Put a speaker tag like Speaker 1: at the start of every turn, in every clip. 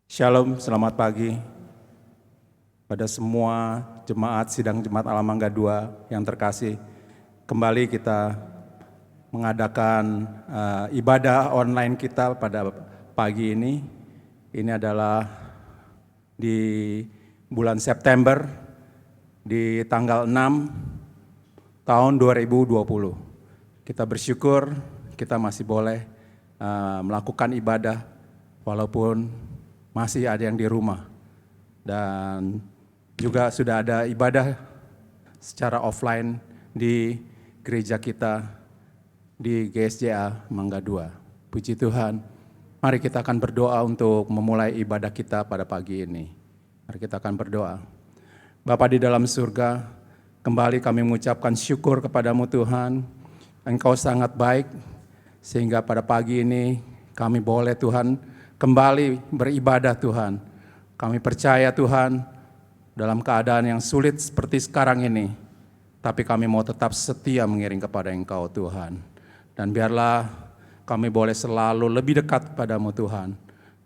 Speaker 1: Shalom, selamat pagi pada semua jemaat sidang Jemaat Alam Mangga 2 yang terkasih. Kembali kita mengadakan ibadah online kita pada pagi ini. Ini adalah di bulan September di tanggal 6 tahun 2020. Kita bersyukur kita masih boleh melakukan ibadah walaupun masih ada yang di rumah, dan juga sudah ada ibadah secara offline di gereja kita di GSJA Mangga 2. Puji Tuhan, mari kita akan berdoa untuk memulai ibadah kita pada pagi ini. Mari kita akan berdoa. Bapa di dalam surga, kembali kami mengucapkan syukur kepadamu Tuhan. Engkau sangat baik, sehingga pada pagi ini kami boleh Tuhan kembali beribadah Tuhan. Kami percaya Tuhan, dalam keadaan yang sulit seperti sekarang ini, tapi kami mau tetap setia mengiring kepada Engkau Tuhan. Dan biarlah kami boleh selalu lebih dekat kepadamu Tuhan.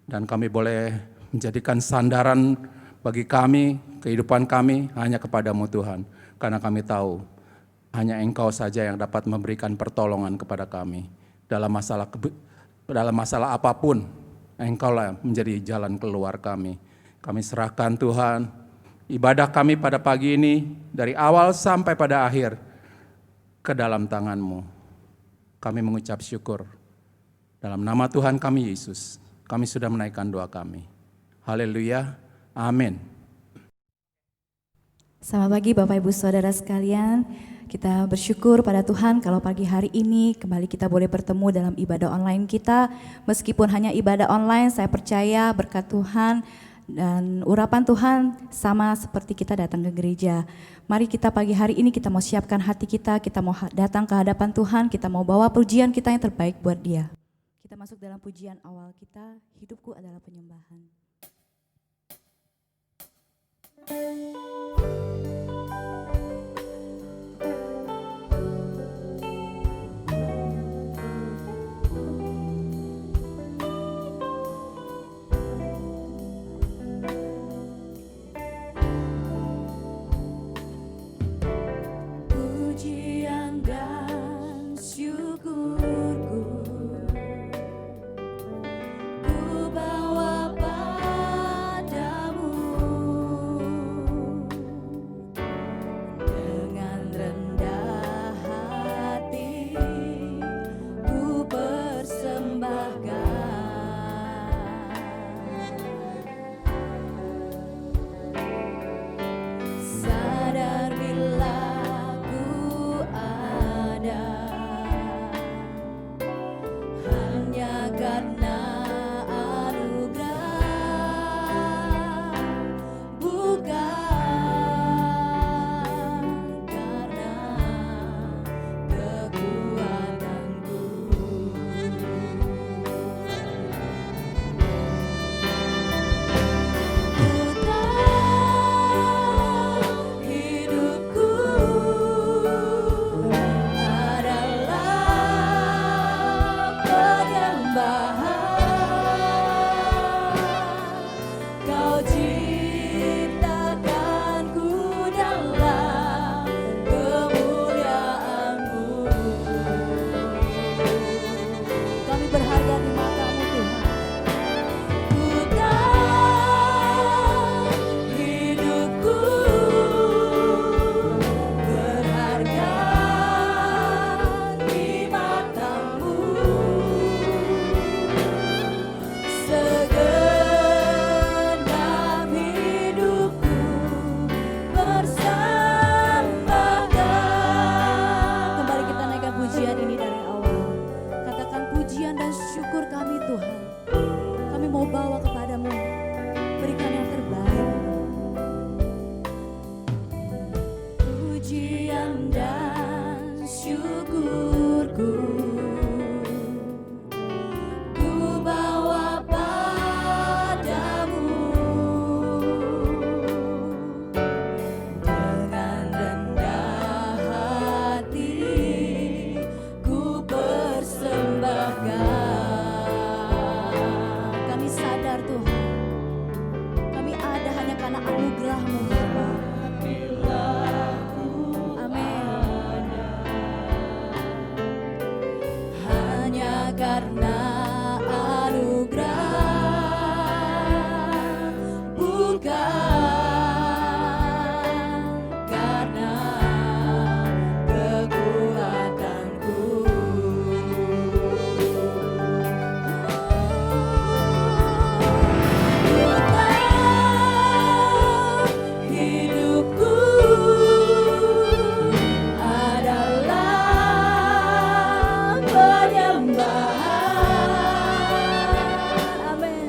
Speaker 1: Dan kami boleh menjadikan sandaran bagi kami, kehidupan kami hanya kepadamu Tuhan. Karena kami tahu, hanya Engkau saja yang dapat memberikan pertolongan kepada kami. Dalam masalah apapun, Engkaulah menjadi jalan keluar kami. Kami serahkan Tuhan, ibadah kami pada pagi ini, dari awal sampai pada akhir, ke dalam tangan-Mu. Kami mengucap syukur. Dalam nama Tuhan kami Yesus, kami sudah menaikkan doa kami. Haleluya, amin.
Speaker 2: Selamat pagi Bapak Ibu Saudara sekalian. Kita bersyukur pada Tuhan kalau pagi hari ini kembali kita boleh bertemu dalam ibadah online kita. Meskipun hanya ibadah online, saya percaya berkat Tuhan dan urapan Tuhan sama seperti kita datang ke gereja. Mari kita pagi hari ini kita mau siapkan hati kita mau datang ke hadapan Tuhan, kita mau bawa pujian kita yang terbaik buat Dia. Kita masuk dalam pujian awal kita, hidupku adalah penyembahan. Kami sadar Tuhan anugerah-Mu Bapa. Amin. Hanya karena anugerah, bukan karena kekuatanku. Ku tahu hidupku adalah penyembahan. Amin.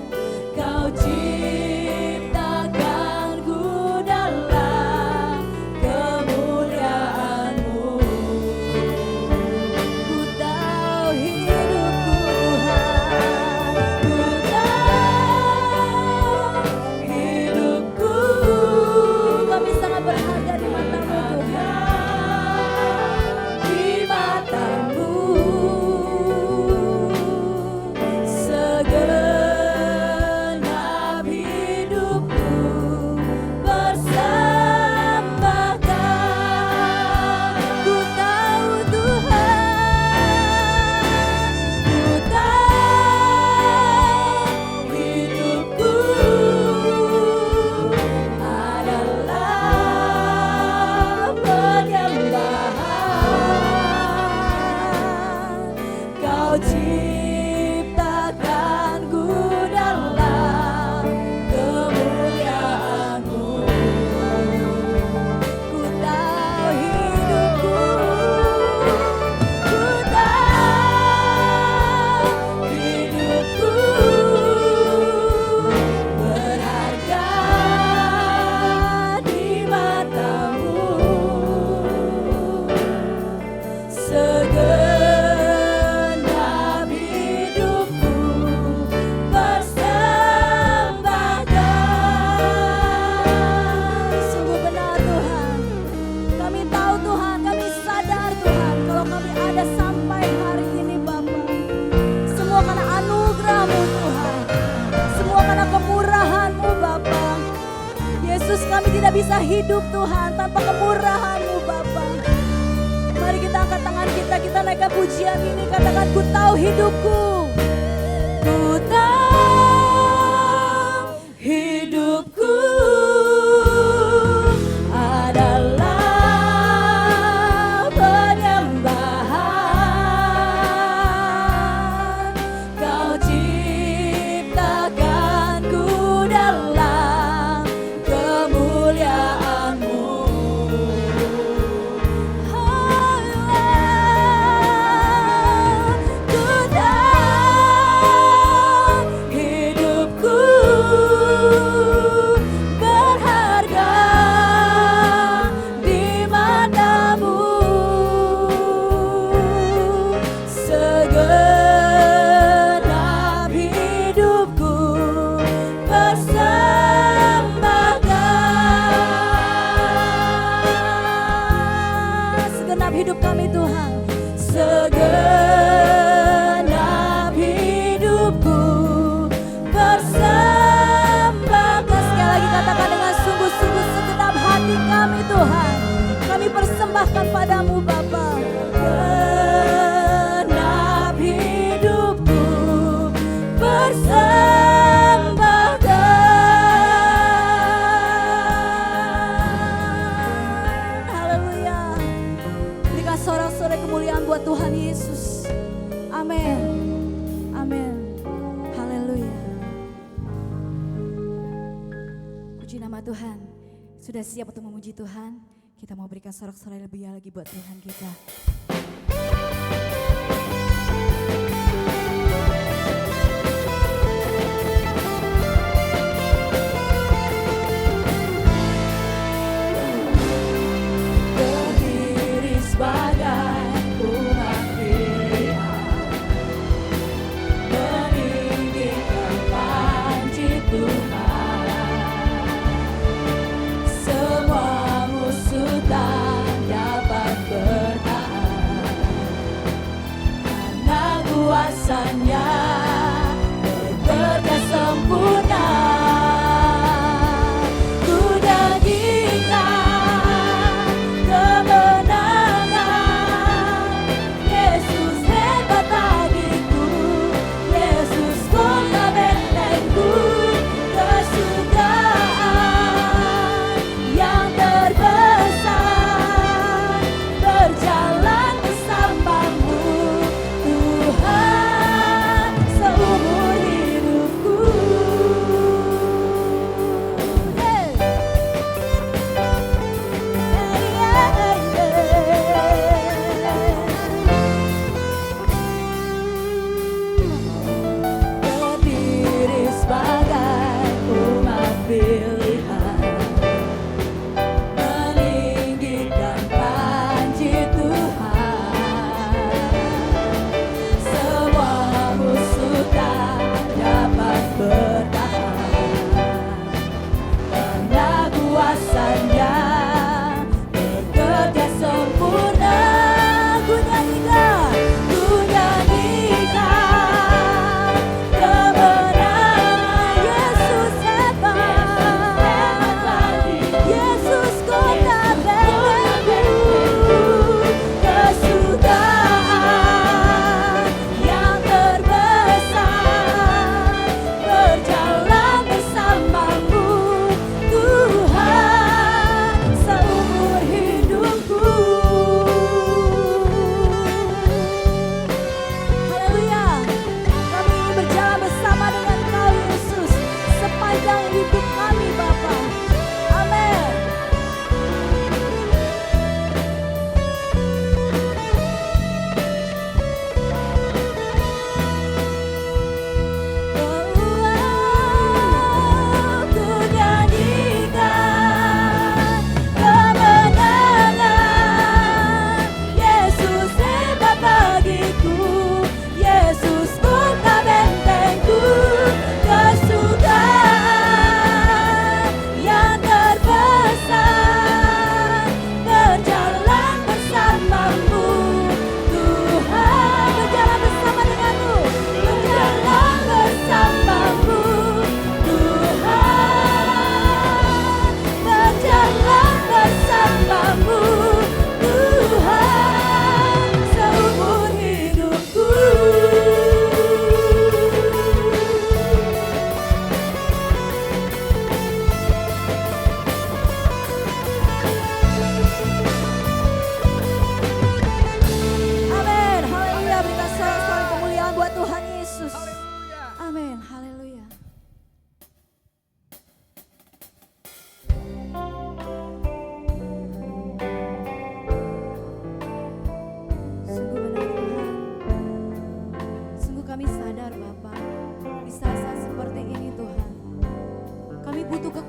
Speaker 2: Kau ciptakanku dalam kemuliaan-Mu. Ku tahu hidupku Tuhan, ku tahu hidupku kami sangat berharga di mata-Mu Tuhan, di mata-Mu segenap hidupku persembahkan. Ku tahu Tuhan, ku tahu hidupku adalah penyembahan. Kau ciptakanku dalam kemuliaan-Mu. Ku tahu hidupku, ku tahu hidupku berharga di mata-Mu. Segenap hidupku persembahkan. Sungguh benar Tuhan, kami tahu Tuhan, kami sadar Tuhan, kalau kami ada sampai hari ini Bapa, semua karena anugerah-Mu Tuhan, semua karena kemurahan-Mu Bapa. Yesus, kami tidak bisa hidup Tuhan tanpa kemurahan-Mu Bapa. Mari kita angkat tangan kita naikkan pujian ini, katakan ku tahu hidupku. Ku tahu hidupku adalah penyembahan. Kau ciptakanku dalam kemuliaan-Mu. Ku tahu hidupku berharga di mata-Mu. Segenap hidupku persembahkan. Segenap hidup kami Tuhan, segenap hidupku persembahkan. Sekali lagi katakan dengan sungguh-sungguh, segenap hati kami Tuhan, kami persembahkan padamu Bapa. Segenap hidupku persembahkan. Haleluya. Berikan sorak-sorai kemuliaan buat Tuhan Yesus. Amin. Amin. Haleluya. Puji nama Tuhan. Sudah siap untuk memuji Tuhan? Kita mau berikan sorak-sorai lebih lagi buat Tuhan kita. Berdiri sebagai umat pilihan, meninggikan panji Tuhan. Semua musuh tak dapat bertahan.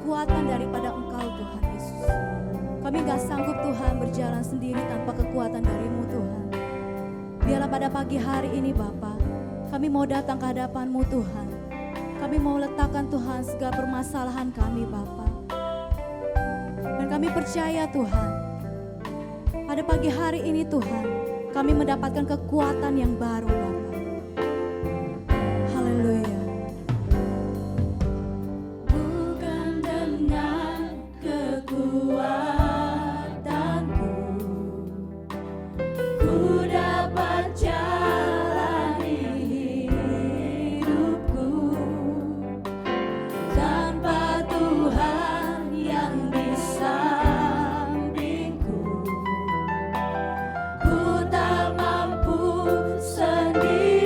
Speaker 2: kekuatan daripada Engkau Tuhan Yesus. Kami gak sanggup Tuhan berjalan sendiri tanpa kekuatan dari-Mu Tuhan. Biarlah pada pagi hari ini Bapa, kami mau datang ke hadapan-Mu Tuhan. Kami mau letakkan Tuhan segala permasalahan kami Bapa. Dan kami percaya Tuhan, pada pagi hari ini Tuhan, kami mendapatkan kekuatan yang baru Bapa. Haleluya. Bukan dengan kekuatanku ku dapat jalani hidupku, tanpa Tuhan yang di sampingku ku tak mampu sendiri.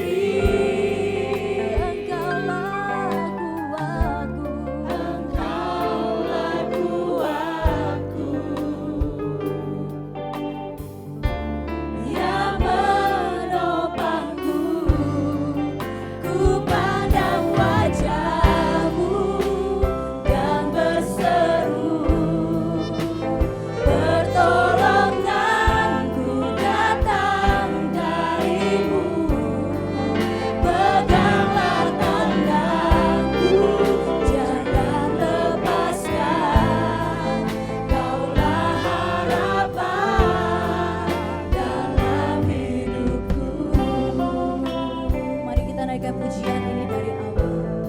Speaker 2: Pujian ini dari awal,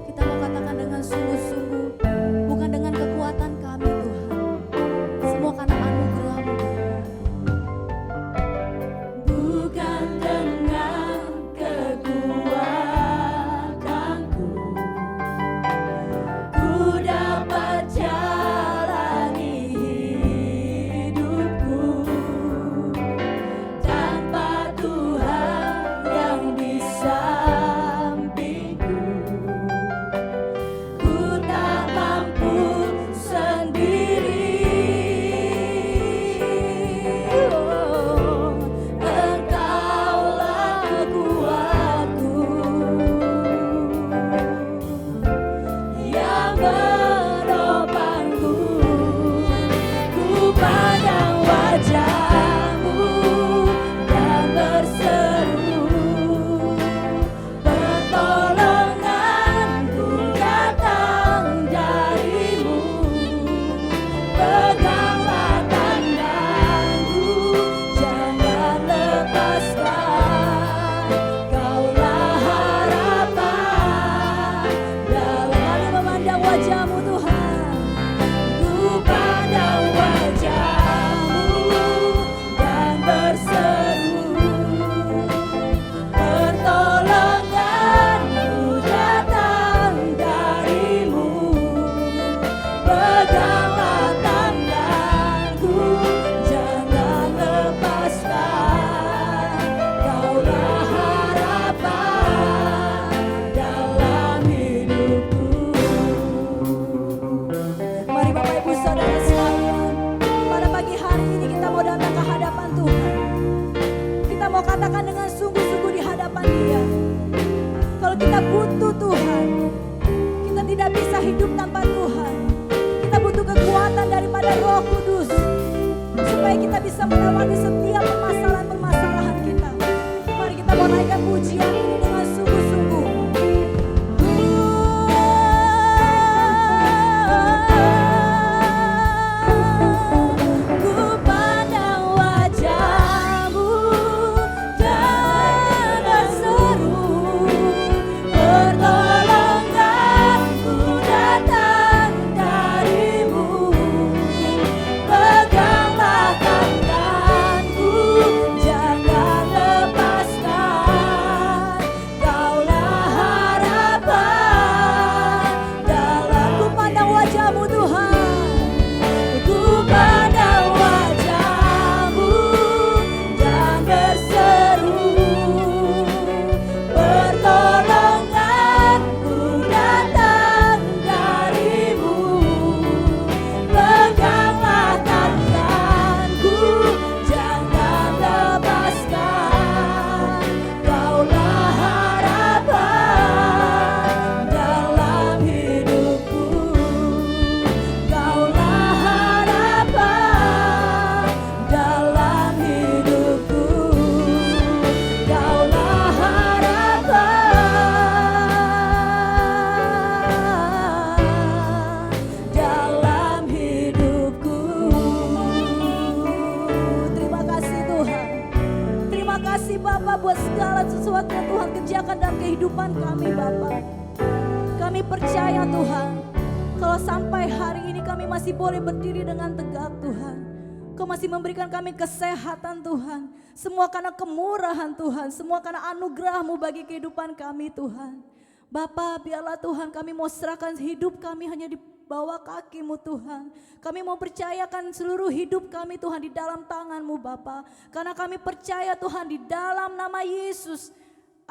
Speaker 2: kita mau katakan dengan sungguh-sungguh, bukan dengan kekuatan kami Tuhan, semua karena anugerah-Mu. Bukan dengan kekuatanku ku dapat jalani hidupku, tanpa Tuhan yang di sampingku ku tak mampu sendiri. Oh, Engkaulah kuatku yang menopangku, ku pandang wajah-Mu dan berseru, pertolonganku datang dari-Mu, peganglah tanganku, jangan lepaskan, Kaulah harapan. Dalam memandang wajah-Mu Tuhan, ku pandang wajah-Mu dan berseru, pertolonganku datang dari-Mu, peganglah tanganku, jangan lepaskan, Kaulah harapan dalam hidupku. Mari Bapak Ibu Saudara sekalian, pada pagi hari ini kita mau datang ke hadapan Tuhan. Kita mau katakan dengan sungguh-sungguh di hadapan Dia, kalau kita butuh Tuhan, kita tidak bisa hidup tanpa Tuhan. Kita butuh kekuatan daripada Roh Kudus, supaya kita bisa melewati setiap permasalahan-permasalahan kita. Mari kita mau naikkan pujian ini dengan sungguh-sungguh. Ku pandang wajah-Mu dan berseru, pertolonganku datang dari-Mu, peganglah tanganku,
Speaker 3: kami percaya Tuhan, kalau sampai hari ini kami masih boleh berdiri dengan tegak Tuhan. Kau masih memberikan kami kesehatan Tuhan. Semua karena kemurahan Tuhan, semua karena anugerah-Mu bagi kehidupan kami Tuhan. Bapa, biarlah Tuhan kami mau serahkan hidup kami hanya di bawah kaki-Mu Tuhan. Kami mau percayakan seluruh hidup kami Tuhan di dalam tangan-Mu Bapa. Karena kami percaya Tuhan di dalam nama Yesus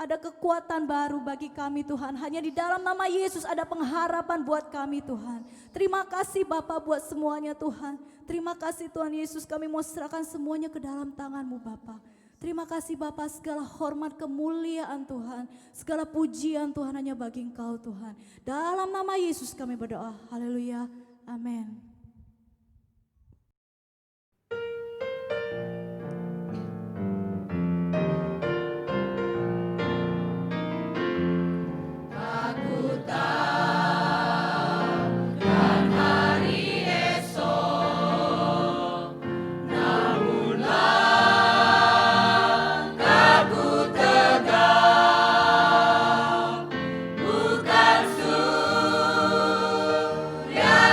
Speaker 3: ada kekuatan baru bagi kami Tuhan. Hanya di dalam nama Yesus ada pengharapan buat kami Tuhan. Terima kasih Bapa buat semuanya Tuhan. Terima kasih Tuhan Yesus, kami mau serahkan semuanya ke dalam tangan-Mu Bapa. Terima kasih Bapa, segala hormat kemuliaan Tuhan, segala pujian Tuhan hanya bagi Engkau Tuhan. Dalam nama Yesus kami berdoa. Haleluya. Amin.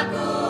Speaker 4: Ku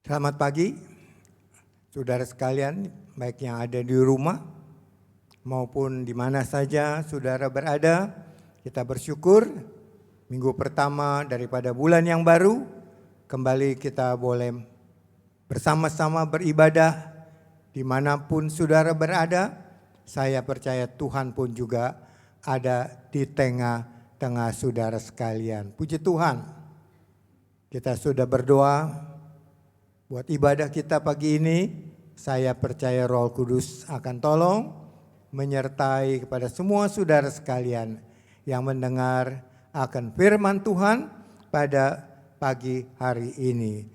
Speaker 4: Selamat pagi, saudara sekalian, baik yang ada di rumah maupun di mana saja saudara berada. Kita bersyukur minggu pertama daripada bulan yang baru, kembali kita boleh bersama-sama beribadah dimanapun saudara berada. Saya percaya Tuhan pun juga ada di tengah-tengah saudara sekalian. Puji Tuhan, kita sudah berdoa buat ibadah kita pagi ini. Saya percaya Roh Kudus akan tolong menyertai kepada semua saudara sekalian yang mendengar akan firman Tuhan pada pagi hari ini.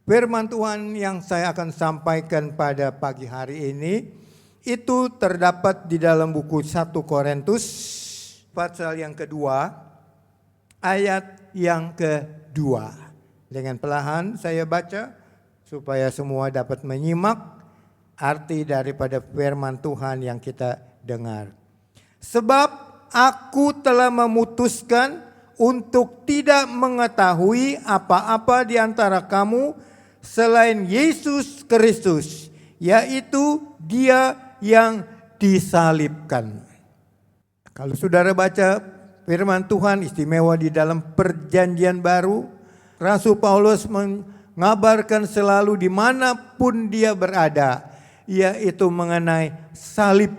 Speaker 4: Firman Tuhan yang saya akan sampaikan pada pagi hari ini itu terdapat di dalam buku 1 Korintus pasal yang kedua, ayat yang kedua. Dengan perlahan saya baca supaya semua dapat menyimak arti daripada firman Tuhan yang kita dengar. Sebab aku telah memutuskan untuk tidak mengetahui apa-apa di antara kamu selain Yesus Kristus, yaitu Dia yang disalibkan. Kalau saudara baca firman Tuhan istimewa di dalam Perjanjian Baru, Rasul Paulus mengabarkan selalu dimanapun dia berada, yaitu mengenai salib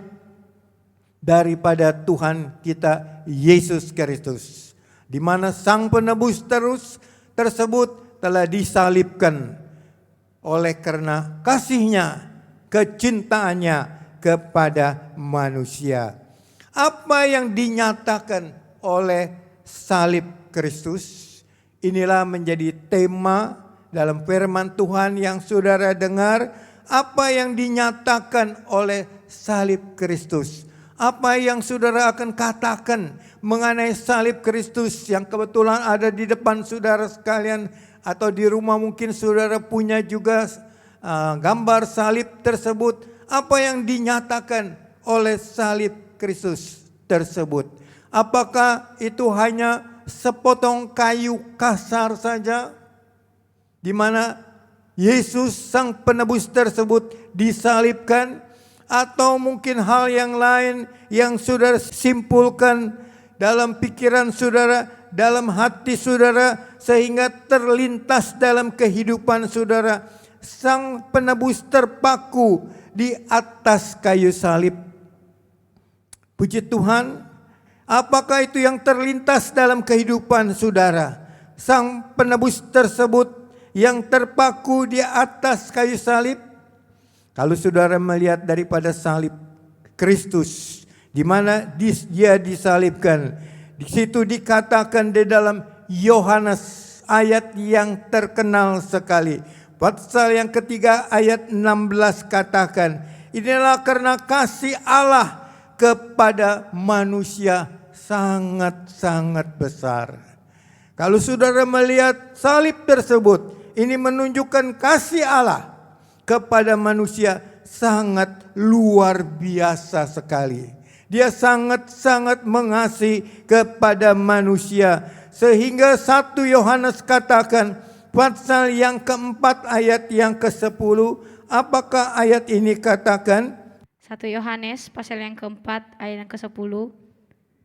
Speaker 4: daripada Tuhan kita Yesus Kristus, di mana Sang Penebus tersebut telah disalibkan oleh karena kasihnya, kecintaannya kepada manusia. Apa yang dinyatakan oleh salib Kristus, inilah menjadi tema dalam firman Tuhan yang saudara dengar. Apa yang dinyatakan oleh salib Kristus, apa yang saudara akan katakan mengenai salib Kristus yang kebetulan ada di depan saudara sekalian, atau di rumah mungkin saudara punya juga gambar salib tersebut. Apa yang dinyatakan oleh salib Kristus tersebut? Apakah itu hanya sepotong kayu kasar saja, di mana Yesus Sang Penebus tersebut disalibkan, atau mungkin hal yang lain yang saudara simpulkan dalam pikiran saudara, dalam hati saudara, sehingga terlintas dalam kehidupan saudara, Sang Penebus terpaku di atas kayu salib. Puji Tuhan, apakah itu yang terlintas dalam kehidupan saudara? Sang Penebus tersebut yang terpaku di atas kayu salib. Kalau saudara melihat daripada salib Kristus, di mana dia disalibkan, di situ dikatakan di dalam Yohanes ayat yang terkenal sekali, pasal yang ketiga ayat 16 katakan, inilah karena kasih Allah kepada manusia sangat-sangat besar. Kalau saudara melihat salib tersebut, ini menunjukkan kasih Allah kepada manusia sangat luar biasa sekali. Dia sangat-sangat mengasihi kepada manusia, sehingga 1 Yohanes katakan pasal yang keempat ayat yang ke-10, apakah ayat ini katakan?
Speaker 5: 1 Yohanes pasal yang keempat ayat yang ke-10.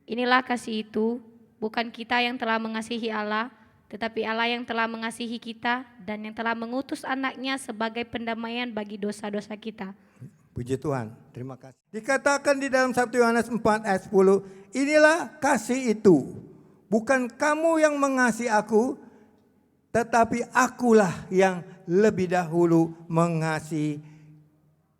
Speaker 5: Inilah kasih itu, bukan kita yang telah mengasihi Allah, tetapi Allah yang telah mengasihi kita dan yang telah mengutus anaknya sebagai pendamaian bagi dosa-dosa kita.
Speaker 4: Puji Tuhan, terima kasih. Dikatakan di dalam 1 Yohanes 4 ayat 10, inilah kasih itu, bukan kamu yang mengasihi aku, tetapi akulah yang lebih dahulu mengasihi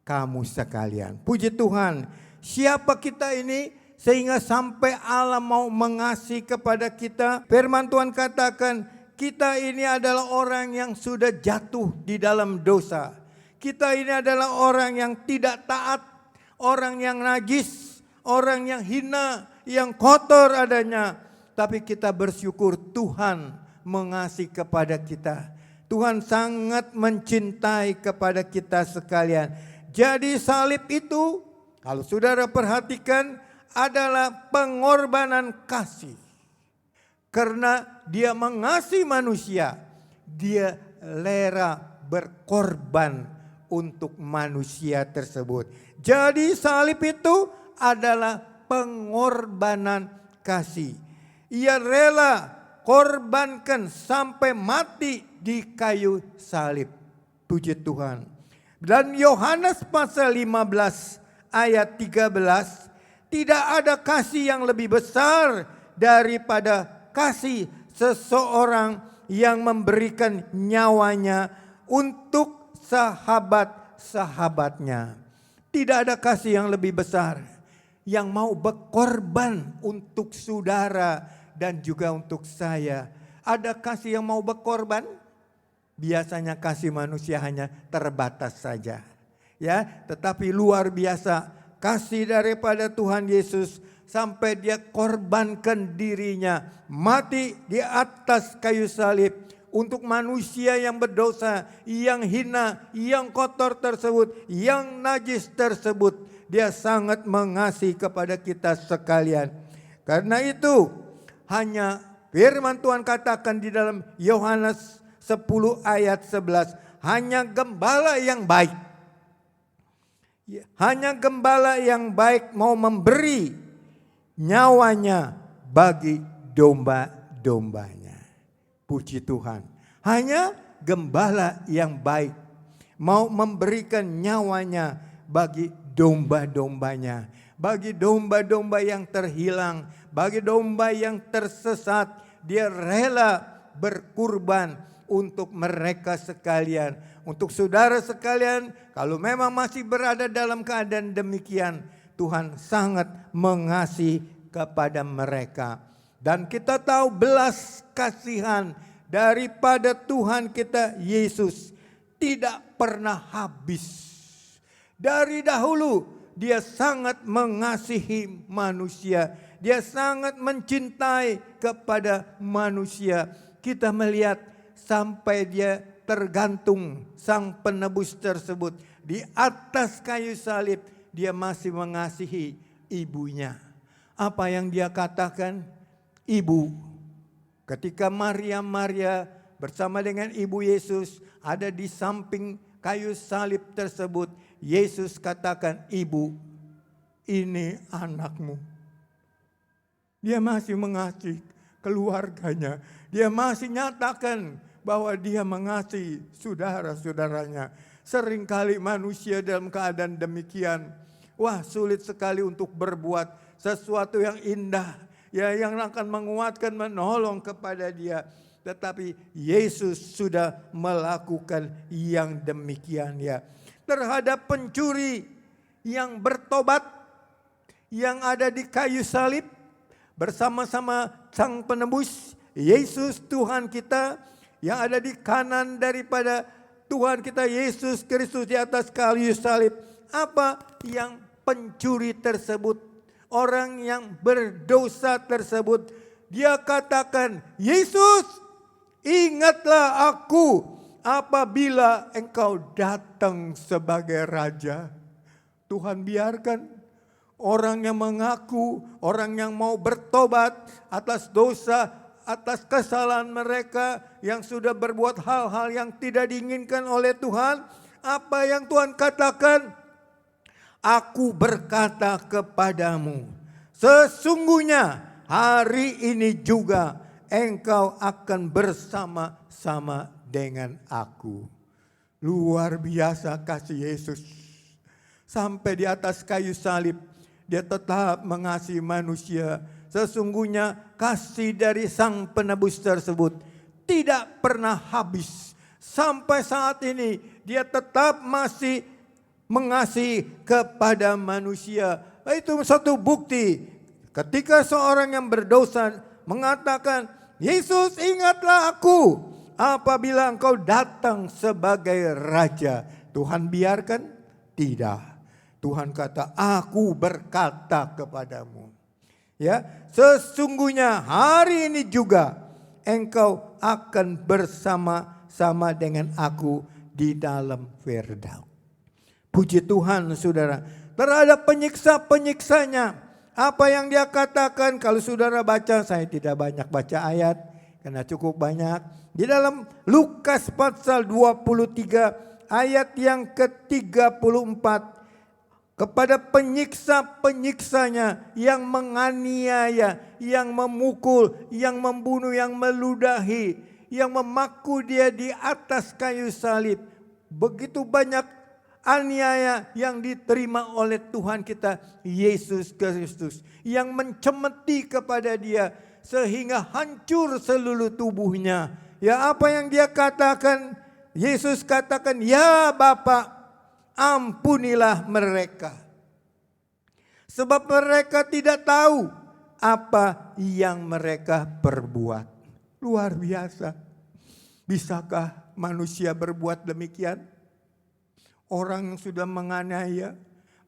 Speaker 4: kamu sekalian. Puji Tuhan, siapa kita ini sehingga sampai Allah mau mengasihi kepada kita? Firman Tuhan katakan, kita ini adalah orang yang sudah jatuh di dalam dosa. Kita ini adalah orang yang tidak taat, orang yang najis, orang yang hina, yang kotor adanya. Tapi kita bersyukur Tuhan mengasihi kepada kita. Tuhan sangat mencintai kepada kita sekalian. Jadi salib itu, kalau saudara perhatikan, adalah pengorbanan kasih. Karena dia mengasihi manusia, dia rela berkorban untuk manusia tersebut. Jadi salib itu adalah pengorbanan kasih. Ia rela korbankan sampai mati di kayu salib. Puji Tuhan. Dan Yohanes pasal 15 ayat 13, tidak ada kasih yang lebih besar daripada kasih seseorang yang memberikan nyawanya untuk sahabat-sahabatnya. Tidak ada kasih yang lebih besar, yang mau berkorban untuk saudara dan juga untuk saya. Ada kasih yang mau berkorban? Biasanya kasih manusia hanya terbatas saja. Ya, tetapi luar biasa kasih daripada Tuhan Yesus sampai dia korbankan dirinya mati di atas kayu salib untuk manusia yang berdosa, yang hina, yang kotor tersebut, yang najis tersebut. Dia sangat mengasihi kepada kita sekalian. Karena itu hanya firman Tuhan katakan di dalam Yohanes 10 ayat 11, hanya gembala yang baik. Hanya gembala yang baik mau memberi nyawanya bagi domba-dombanya. Puji Tuhan. Hanya gembala yang baik mau memberikan nyawanya bagi domba-dombanya. Bagi domba-domba yang terhilang, bagi domba yang tersesat, dia rela berkurban untuk mereka sekalian. Untuk saudara sekalian, kalau memang masih berada dalam keadaan demikian, Tuhan sangat mengasihi kepada mereka. Dan kita tahu belas kasihan daripada Tuhan kita Yesus tidak pernah habis. Dari dahulu dia sangat mengasihi manusia. Dia sangat mencintai kepada manusia. Kita melihat sampai dia tergantung sang penebus tersebut di atas kayu salib. Dia masih mengasihi ibunya. Apa yang dia katakan? Ibu. Ketika Maria bersama dengan ibu Yesus ada di samping kayu salib tersebut, Yesus katakan, ibu, ini anakmu. Dia masih mengasihi keluarganya. Dia masih nyatakan bahwa dia mengasihi saudara-saudaranya. Seringkali manusia dalam keadaan demikian, wah sulit sekali untuk berbuat sesuatu yang indah, ya, yang akan menguatkan, menolong kepada dia. Tetapi Yesus sudah melakukan yang demikian, ya. Terhadap pencuri yang bertobat, yang ada di kayu salib, bersama-sama sang penebus, Yesus Tuhan kita, yang ada di kanan daripada Tuhan kita Yesus Kristus di atas kayu salib. Apa yang pencuri tersebut, orang yang berdosa tersebut, dia katakan, Yesus, ingatlah aku apabila engkau datang sebagai raja. Tuhan biarkan orang yang mengaku, orang yang mau bertobat atas dosa, atas kesalahan mereka yang sudah berbuat hal-hal yang tidak diinginkan oleh Tuhan. Apa yang Tuhan katakan? Aku berkata kepadamu, sesungguhnya hari ini juga engkau akan bersama-sama dengan aku. Luar biasa kasih Yesus. Sampai di atas kayu salib, dia tetap mengasihi manusia. Sesungguhnya kasih dari sang penebus tersebut tidak pernah habis. Sampai saat ini dia tetap masih mengasihi kepada manusia. Itu satu bukti ketika seorang yang berdosa mengatakan, Yesus ingatlah aku apabila engkau datang sebagai raja. Tuhan biarkan? Tidak. Tuhan kata, aku berkata kepadamu, ya, sesungguhnya hari ini juga engkau akan bersama-sama dengan aku di dalam Firdaus. Puji Tuhan saudara. Terhadap penyiksa-penyiksanya, apa yang dia katakan, kalau saudara baca, saya tidak banyak baca ayat, karena cukup banyak. Di dalam Lukas pasal 23 ayat yang ke-34. Kepada penyiksa-penyiksanya yang menganiaya, yang memukul, yang membunuh, yang meludahi, yang memaku dia di atas kayu salib. Begitu banyak aniaya yang diterima oleh Tuhan kita Yesus Kristus, yang mencemeti kepada dia sehingga hancur seluruh tubuhnya. Ya, apa yang dia katakan? Yesus katakan, "Ya Bapa, ampunilah mereka, sebab mereka tidak tahu apa yang mereka perbuat." Luar biasa. Bisakah manusia berbuat demikian? Orang yang sudah menganiaya,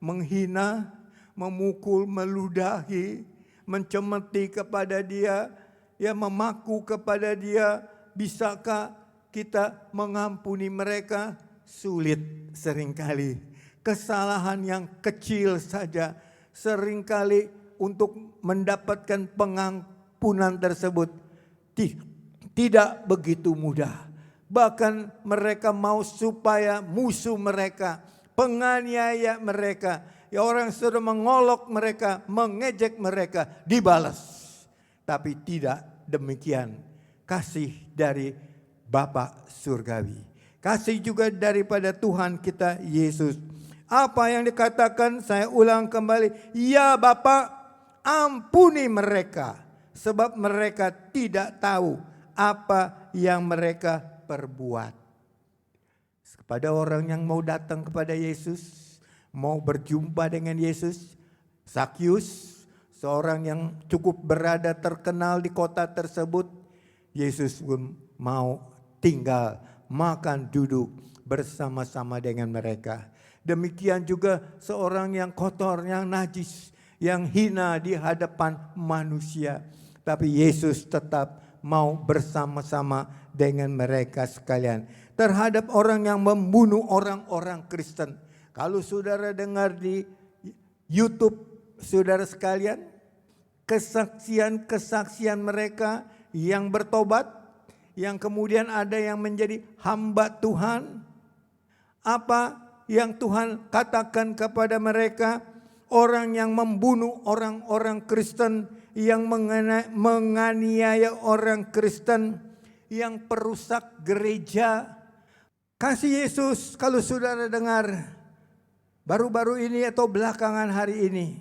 Speaker 4: menghina, memukul, meludahi, mencemeti kepada dia, ya, memaku kepada dia, bisakah kita mengampuni mereka? Sulit seringkali. Kesalahan yang kecil saja seringkali untuk mendapatkan pengampunan tersebut tidak begitu mudah. Bahkan mereka mau supaya musuh mereka, penganiaya mereka, ya, orang sudah mengolok mereka, mengejek mereka, dibalas. Tapi tidak demikian kasih dari Bapa Surgawi. Kasih juga daripada Tuhan kita Yesus. Apa yang dikatakan, saya ulang kembali. Ya Bapa, ampuni mereka, sebab mereka tidak tahu apa yang mereka perbuat. Kepada orang yang mau datang kepada Yesus, mau berjumpa dengan Yesus, Zakius, seorang yang cukup berada terkenal di kota tersebut, Yesus pun mau tinggal, makan, duduk bersama-sama dengan mereka. Demikian juga seorang yang kotor, yang najis, yang hina di hadapan manusia. Tapi Yesus tetap mau bersama-sama dengan mereka sekalian. Terhadap orang yang membunuh orang-orang Kristen. Kalau saudara dengar di YouTube, saudara sekalian, kesaksian-kesaksian mereka yang bertobat, yang kemudian ada yang menjadi hamba Tuhan. Apa yang Tuhan katakan kepada mereka? Orang yang membunuh orang-orang Kristen, yang menganiaya orang Kristen, yang perusak gereja. Kasih Yesus, kalau saudara dengar baru-baru ini atau belakangan hari ini,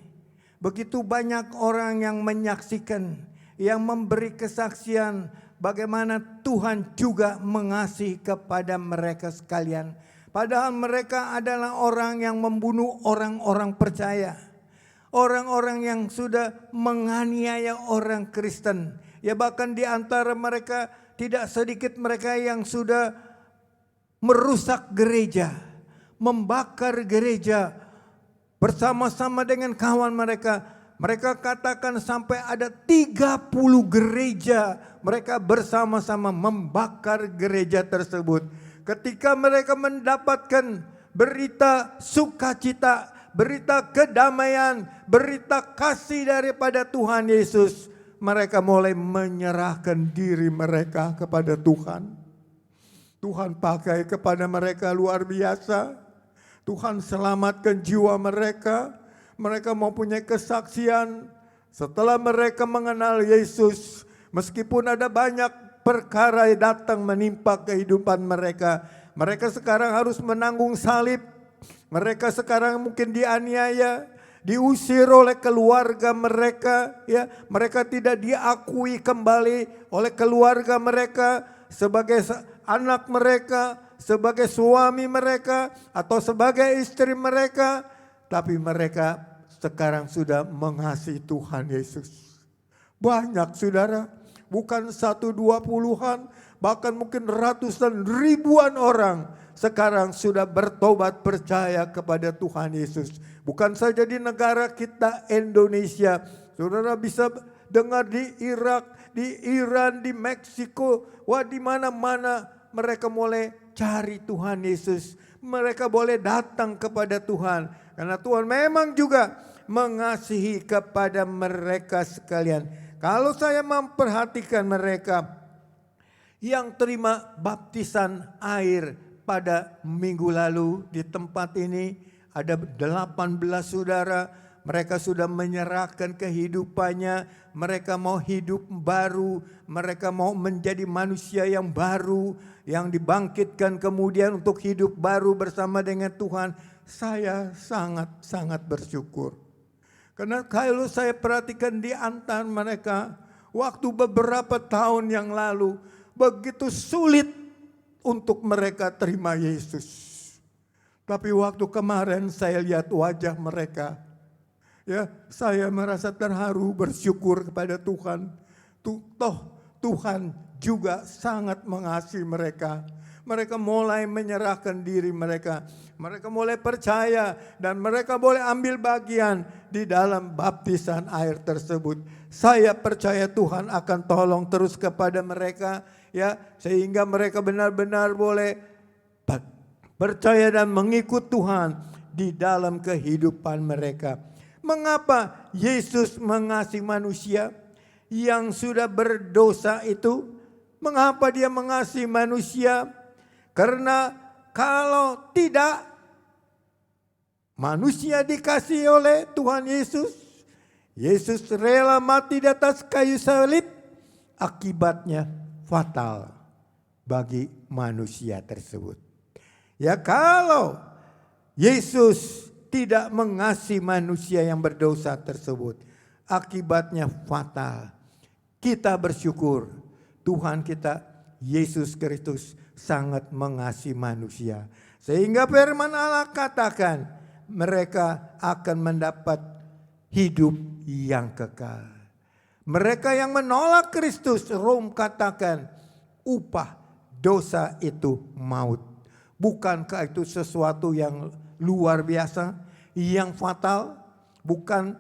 Speaker 4: begitu banyak orang yang menyaksikan, yang memberi kesaksian bagaimana Tuhan juga mengasihi kepada mereka sekalian. Padahal mereka adalah orang yang membunuh orang-orang percaya. Orang-orang yang sudah menganiaya orang Kristen. Ya, bahkan di antara mereka tidak sedikit mereka yang sudah merusak gereja, membakar gereja bersama-sama dengan kawan mereka. Mereka katakan sampai ada 30 gereja mereka bersama-sama membakar gereja tersebut. Ketika mereka mendapatkan berita sukacita, berita kedamaian, berita kasih daripada Tuhan Yesus, mereka mulai menyerahkan diri mereka kepada Tuhan. Tuhan pakai kepada mereka luar biasa. Tuhan selamatkan jiwa mereka. Mereka mempunyai kesaksian setelah mereka mengenal Yesus. Meskipun ada banyak perkara yang datang menimpa kehidupan mereka. Mereka sekarang harus menanggung salib. Mereka sekarang mungkin dianiaya, diusir oleh keluarga mereka. Ya, mereka tidak diakui kembali oleh keluarga mereka sebagai anak mereka, sebagai suami mereka, atau sebagai istri mereka. Tapi mereka sekarang sudah mengasihi Tuhan Yesus. Banyak saudara, bukan 1, 2 puluhan, bahkan mungkin ratusan ribuan orang sekarang sudah bertobat percaya kepada Tuhan Yesus. Bukan saja di negara kita Indonesia, saudara bisa dengar di Irak, di Iran, di Meksiko, wah di mana-mana mereka mulai cari Tuhan Yesus. Mereka boleh datang kepada Tuhan karena Tuhan memang juga mengasihi kepada mereka sekalian. Kalau saya memperhatikan mereka, yang terima baptisan air pada minggu lalu di tempat ini. Ada 18 saudara, mereka sudah menyerahkan kehidupannya, mereka mau hidup baru, mereka mau menjadi manusia yang baru, yang dibangkitkan kemudian untuk hidup baru bersama dengan Tuhan. Saya sangat-sangat bersyukur. Karena kalau saya perhatikan di antara mereka, waktu beberapa tahun yang lalu, begitu sulit untuk mereka terima Yesus. Tapi waktu kemarin saya lihat wajah mereka, ya, saya merasa terharu, bersyukur kepada Tuhan. Toh Tuhan juga sangat mengasihi mereka. Mereka mulai menyerahkan diri mereka. Mereka mulai percaya dan mereka boleh ambil bagian di dalam baptisan air tersebut. Saya percaya Tuhan akan tolong terus kepada mereka, ya, sehingga mereka benar-benar boleh percaya dan mengikut Tuhan di dalam kehidupan mereka. Mengapa Yesus mengasihi manusia yang sudah berdosa itu? Mengapa dia mengasihi manusia? Karena kalau tidak manusia dikasihi oleh Tuhan Yesus, Yesus rela mati di atas kayu salib, akibatnya fatal bagi manusia tersebut. Ya, kalau Yesus tidak mengasihi manusia yang berdosa tersebut, akibatnya fatal. Kita bersyukur Tuhan kita Yesus Kristus sangat mengasihi manusia. Sehingga firman Allah katakan mereka akan mendapat hidup yang kekal. Mereka yang menolak Kristus, Rom katakan upah dosa itu maut. Bukankah itu sesuatu yang luar biasa, yang fatal? Bukan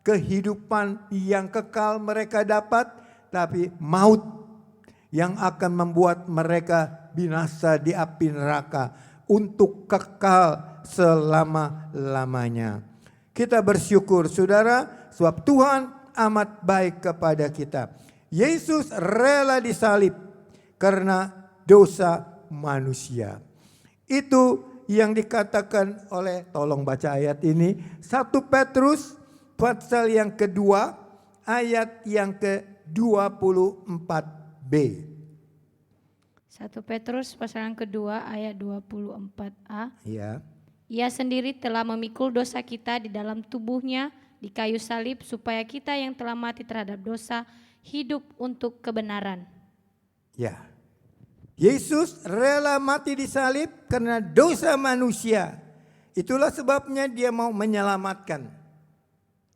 Speaker 4: kehidupan yang kekal mereka dapat, tapi maut yang akan membuat mereka binasa di api neraka untuk kekal selama-lamanya. Kita bersyukur saudara, sebab Tuhan amat baik kepada kita. Yesus rela disalib karena dosa manusia. Itu yang dikatakan oleh, tolong baca ayat ini, 1 Petrus pasal yang kedua ayat yang ke-24b.
Speaker 5: 1 Petrus pasal yang kedua ayat 24a.
Speaker 4: Ya.
Speaker 5: Ia sendiri telah memikul dosa kita di dalam tubuhnya di kayu salib supaya kita yang telah mati terhadap dosa hidup untuk kebenaran.
Speaker 4: Ya. Yesus rela mati di salib karena dosa manusia. Itulah sebabnya dia mau menyelamatkan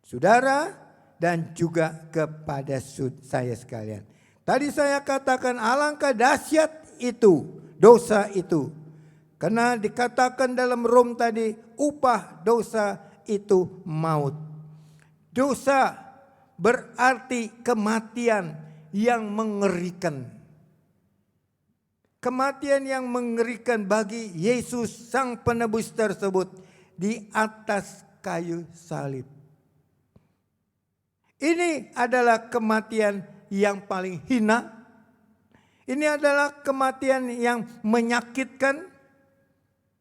Speaker 4: saudara dan juga kepada saya sekalian. Tadi saya katakan alangkah dahsyat itu, dosa itu. Karena dikatakan dalam Rom tadi upah dosa itu maut. Dosa berarti kematian yang mengerikan. Kematian yang mengerikan bagi Yesus sang penebus tersebut di atas kayu salib. Ini adalah kematian yang paling hina. Ini adalah kematian yang menyakitkan.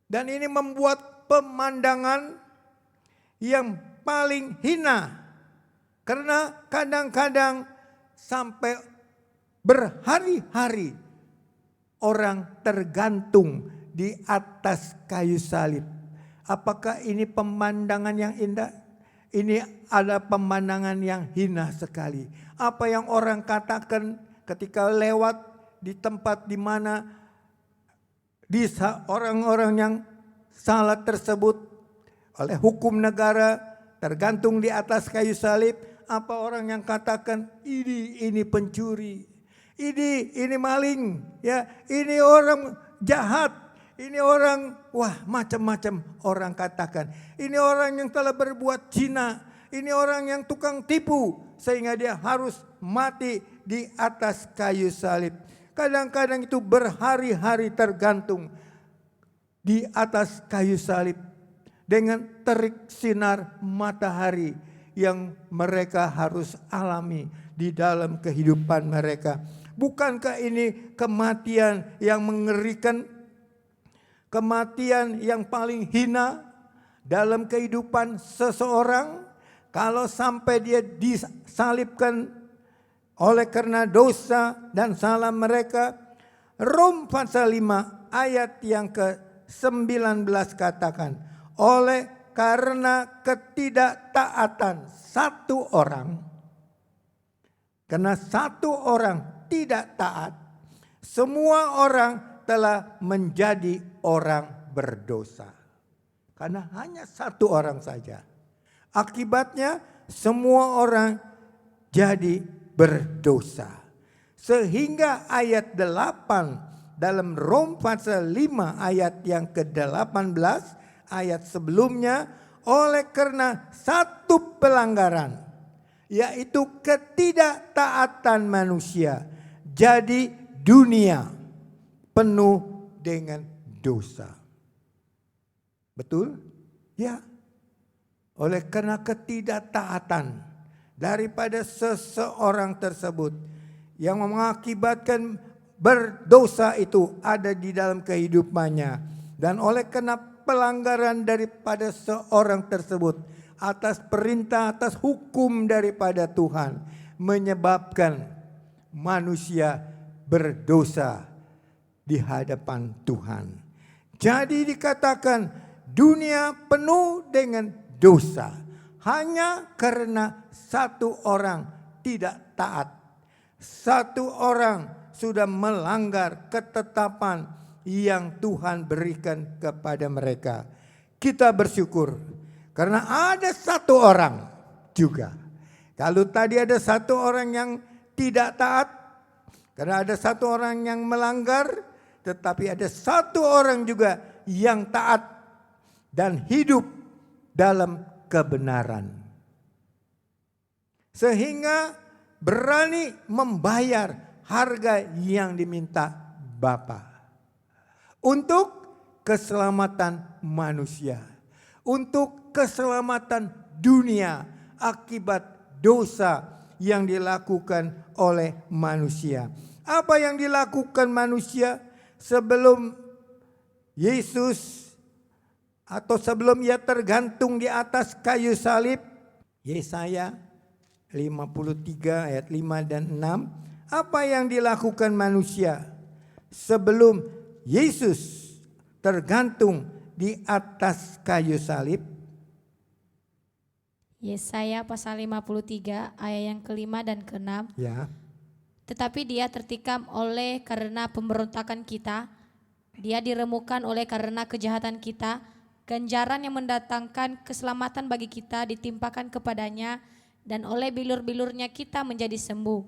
Speaker 4: Dan ini membuat pemandangan yang paling hina. Karena kadang-kadang sampai berhari-hari orang tergantung di atas kayu salib. Apakah ini pemandangan yang indah? Ini ada pemandangan yang hina sekali. Apa yang orang katakan ketika lewat di tempat di mana orang-orang yang salah tersebut oleh hukum negara tergantung di atas kayu salib. Apa orang yang katakan ini pencuri. Ini maling, ya, ini orang jahat, ini orang, wah macam-macam orang katakan. Ini orang yang telah berbuat zina, ini orang yang tukang tipu, sehingga dia harus mati di atas kayu salib. Kadang-kadang itu berhari-hari tergantung di atas kayu salib dengan terik sinar matahari yang mereka harus alami di dalam kehidupan mereka. Bukankah ini kematian yang mengerikan? Kematian yang paling hina dalam kehidupan seseorang, kalau sampai dia disalibkan oleh karena dosa dan salah mereka. Rom pasal 5 ayat yang ke-19 katakan, oleh karena ketidaktaatan satu orang, karena satu orang tidak taat, semua orang telah menjadi orang berdosa. Karena hanya satu orang saja. Akibatnya semua orang jadi berdosa. Sehingga ayat 8 dalam Rom pasal 5 ayat yang ke-18, ayat sebelumnya, oleh karena satu pelanggaran, yaitu ketidaktaatan manusia, jadi dunia penuh dengan dosa. Betul? Ya. Oleh karena ketidaktaatan daripada seseorang tersebut yang mengakibatkan berdosa itu ada di dalam kehidupannya. Dan oleh karena pelanggaran daripada seorang tersebut atas perintah, atas hukum daripada Tuhan, menyebabkan manusia berdosa di hadapan Tuhan. Jadi dikatakan dunia penuh dengan dosa hanya karena satu orang tidak taat. Satu orang sudah melanggar ketetapan yang Tuhan berikan kepada mereka. Kita bersyukur karena ada satu orang juga. Kalau tadi ada satu orang yang tidak taat, karena ada satu orang yang melanggar, tetapi ada satu orang juga yang taat dan hidup dalam kebenaran. Sehingga berani membayar harga yang diminta Bapa. Untuk keselamatan manusia. Untuk keselamatan dunia akibat dosa yang dilakukan oleh manusia. Apa yang dilakukan manusia sebelum Yesus atau sebelum ia tergantung di atas kayu salib? Yesaya 53 ayat 5 dan 6. Apa yang dilakukan manusia sebelum Yesus tergantung di atas kayu salib?
Speaker 5: Yesaya pasal 53 ayat yang ke-5 dan ke-6.
Speaker 4: Ya.
Speaker 5: Tetapi dia tertikam oleh karena pemberontakan kita, dia diremukan oleh karena kejahatan kita, ganjaran yang mendatangkan keselamatan bagi kita ditimpakan kepadanya, dan oleh bilur-bilurnya kita menjadi sembuh.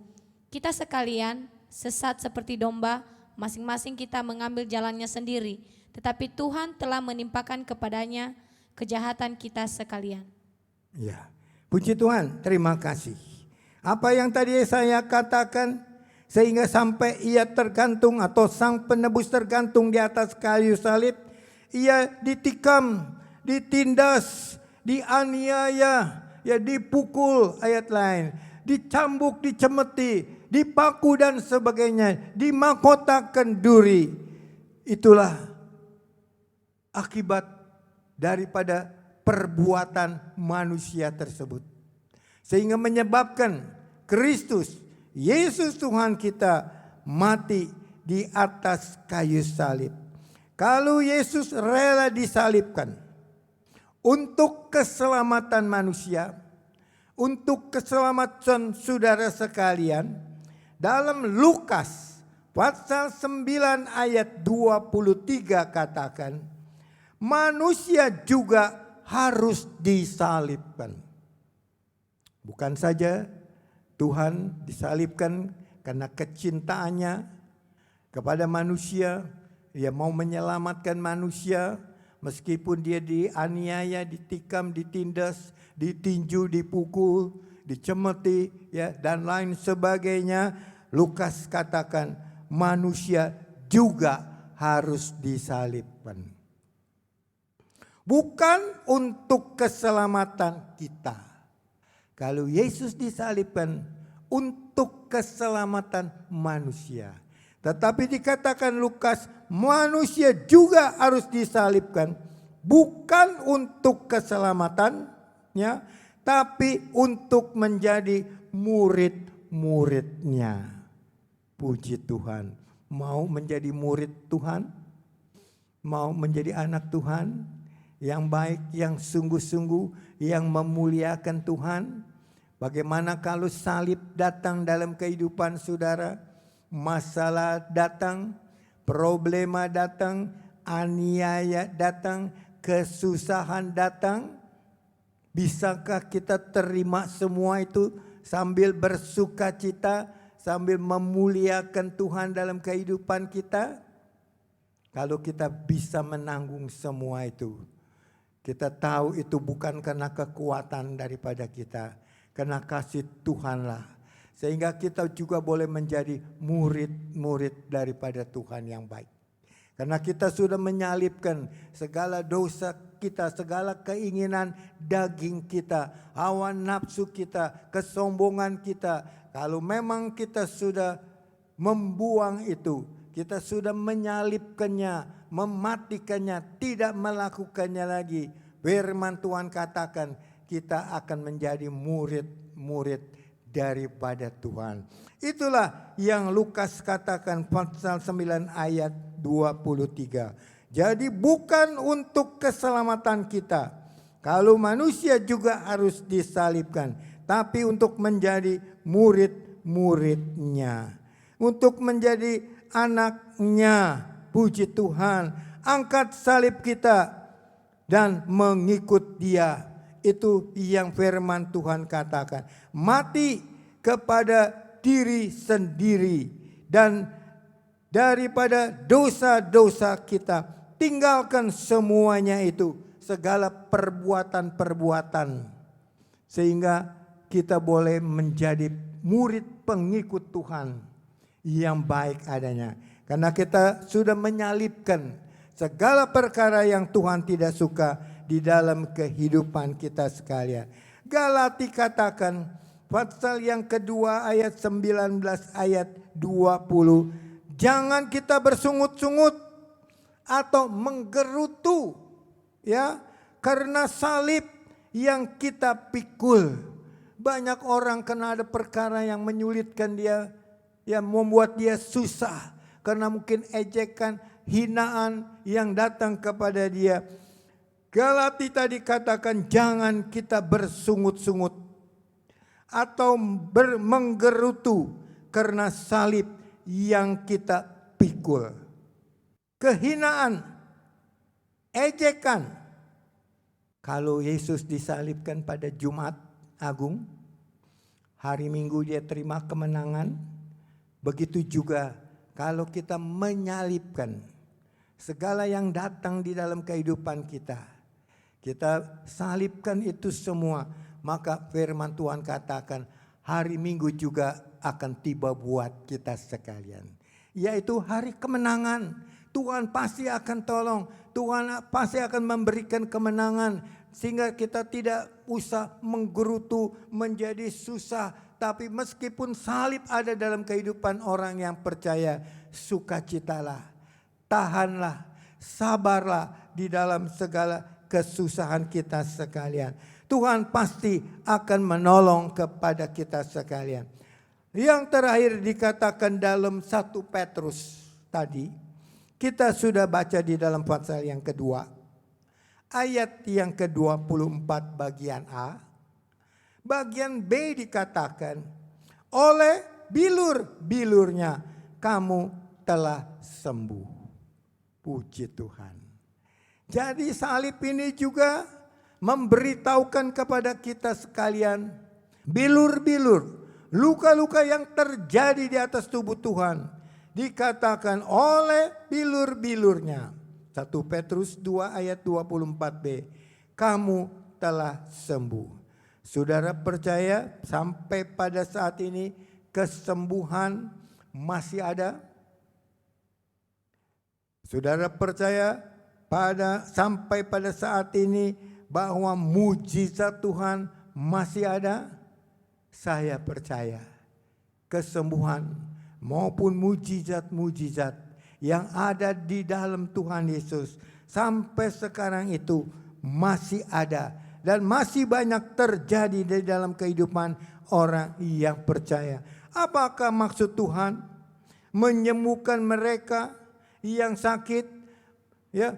Speaker 5: Kita sekalian sesat seperti domba, masing-masing kita mengambil jalannya sendiri, tetapi Tuhan telah menimpakan kepadanya kejahatan kita sekalian.
Speaker 4: Ya, puji Tuhan, terima kasih. Apa yang tadi saya katakan, sehingga sampai ia tergantung atau sang penebus tergantung di atas kayu salib, ia ditikam, ditindas, dianiaya, ya dipukul, ayat lain, dicambuk, dicemeti, dipaku dan sebagainya, dimahkotakan duri. Itulah akibat daripada perbuatan manusia tersebut. Sehingga menyebabkan Kristus, Yesus Tuhan kita mati di atas kayu salib. Kalau Yesus rela disalibkan untuk keselamatan manusia, untuk keselamatan saudara sekalian, dalam Lukas pasal 9 ayat 23 katakan, manusia juga harus disalibkan. Bukan saja Tuhan disalibkan karena kecintaannya kepada manusia, dia mau menyelamatkan manusia meskipun dia dianiaya, ditikam, ditindas, ditinju, dipukul, dicemeti, ya, dan lain sebagainya. Lukas katakan manusia juga harus disalibkan. Bukan untuk keselamatan kita. Kalau Yesus disalibkan untuk keselamatan manusia. Tetapi dikatakan Lukas, manusia juga harus disalibkan, bukan untuk keselamatannya, tapi untuk menjadi murid-muridnya. Puji Tuhan. Mau menjadi murid Tuhan? Mau menjadi anak Tuhan? Yang baik, yang sungguh-sungguh, yang memuliakan Tuhan? Bagaimana kalau salib datang dalam kehidupan saudara? Masalah datang, problema datang, aniaya datang, kesusahan datang. Bisakah kita terima semua itu sambil bersuka cita, sambil memuliakan Tuhan dalam kehidupan kita? Kalau kita bisa menanggung semua itu, kita tahu itu bukan karena kekuatan daripada kita, karena kasih Tuhanlah. Sehingga kita juga boleh menjadi murid-murid daripada Tuhan yang baik. Karena kita sudah menyalibkan segala dosa kita, segala keinginan daging kita, hawa nafsu kita, kesombongan kita. Kalau memang kita sudah membuang itu, kita sudah menyalibkannya, mematikannya, tidak melakukannya lagi. Firman Tuhan katakan kita akan menjadi murid-murid daripada Tuhan. Itulah yang Lukas katakan pasal 9 ayat 23. Jadi bukan untuk keselamatan kita. Kalau manusia juga harus disalibkan, tapi untuk menjadi murid-muridnya. Untuk menjadi anaknya. Puji Tuhan. Angkat salib kita dan mengikut Dia. Itu yang firman Tuhan katakan. Mati kepada diri sendiri. Dan daripada dosa-dosa kita. Tinggalkan semuanya itu. Segala perbuatan-perbuatan. Sehingga kita boleh menjadi murid pengikut Tuhan. Yang baik adanya. Karena kita sudah menyalibkan segala perkara yang Tuhan tidak suka di dalam kehidupan kita sekalian. Galati katakan pasal yang kedua ayat 19 ayat 20. Jangan kita bersungut-sungut atau menggerutu ya karena salib yang kita pikul. Banyak orang kena ada perkara yang menyulitkan dia, yang membuat dia susah karena mungkin ejekan, hinaan yang datang kepada dia. Galati tadi katakan jangan kita bersungut-sungut atau menggerutu karena salib yang kita pikul. Kehinaan, ejekan. Kalau Yesus disalibkan pada Jumat Agung, hari Minggu dia terima kemenangan. Begitu juga kalau kita menyalibkan segala yang datang di dalam kehidupan kita. Kita salibkan itu semua. Maka firman Tuhan katakan hari Minggu juga akan tiba buat kita sekalian. Yaitu hari kemenangan. Tuhan pasti akan tolong. Tuhan pasti akan memberikan kemenangan. Sehingga kita tidak usah menggerutu menjadi susah. Tapi meskipun salib ada dalam kehidupan orang yang percaya. Sukacitalah. Tahanlah. Sabarlah di dalam segala kesusahan kita sekalian. Tuhan pasti akan menolong kepada kita sekalian. Yang terakhir dikatakan dalam 1 Petrus tadi. Kita sudah baca di dalam pasal yang kedua. Ayat yang ke-24 bagian A. Bagian B dikatakan. Oleh bilur-bilurnya kamu telah sembuh. Puji Tuhan. Jadi salib ini juga memberitahukan kepada kita sekalian bilur-bilur, luka-luka yang terjadi di atas tubuh Tuhan dikatakan oleh bilur-bilurnya. 1 Petrus 2 ayat 24b, kamu telah sembuh. Saudara percaya sampai pada saat ini kesembuhan masih ada? Saudara percaya sampai pada saat ini bahwa mujizat Tuhan masih ada? Saya percaya. kesembuhan maupun mujizat-mujizat yang ada di dalam Tuhan Yesus sampai sekarang itu masih ada dan masih banyak terjadi di dalam kehidupan orang yang percaya. Apakah maksud Tuhan? Menyembuhkan mereka yang sakit, ya,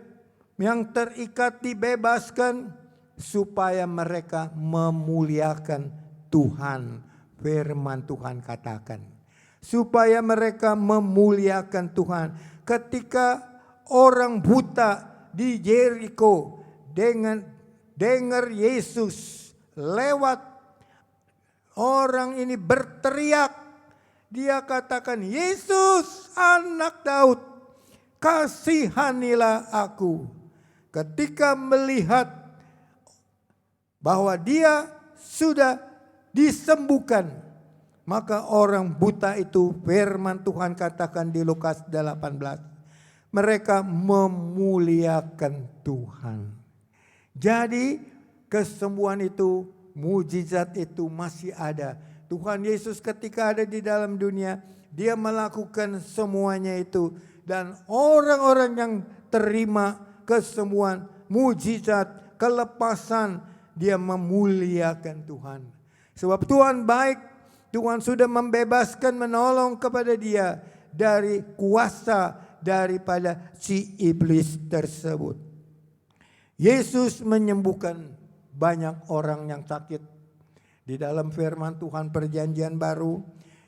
Speaker 4: yang terikat dibebaskan, supaya mereka memuliakan Tuhan. Firman Tuhan katakan, supaya mereka memuliakan Tuhan. Ketika orang buta di Jericho dengan dengar Yesus lewat, orang ini berteriak, dia katakan, Yesus anak Daud, kasihanilah aku. Ketika melihat bahwa dia sudah disembuhkan, maka orang buta itu, firman Tuhan katakan di Lukas 18, mereka memuliakan Tuhan. Jadi kesembuhan itu, mujizat itu masih ada. Tuhan Yesus ketika ada di dalam dunia, dia melakukan semuanya itu. Dan orang-orang yang terima kesembuhan, mujizat, kelepasan, dia memuliakan Tuhan. Sebab Tuhan baik, Tuhan sudah membebaskan, menolong kepada dia dari kuasa daripada si iblis tersebut. Yesus menyembuhkan banyak orang yang sakit. Di dalam firman Tuhan perjanjian baru,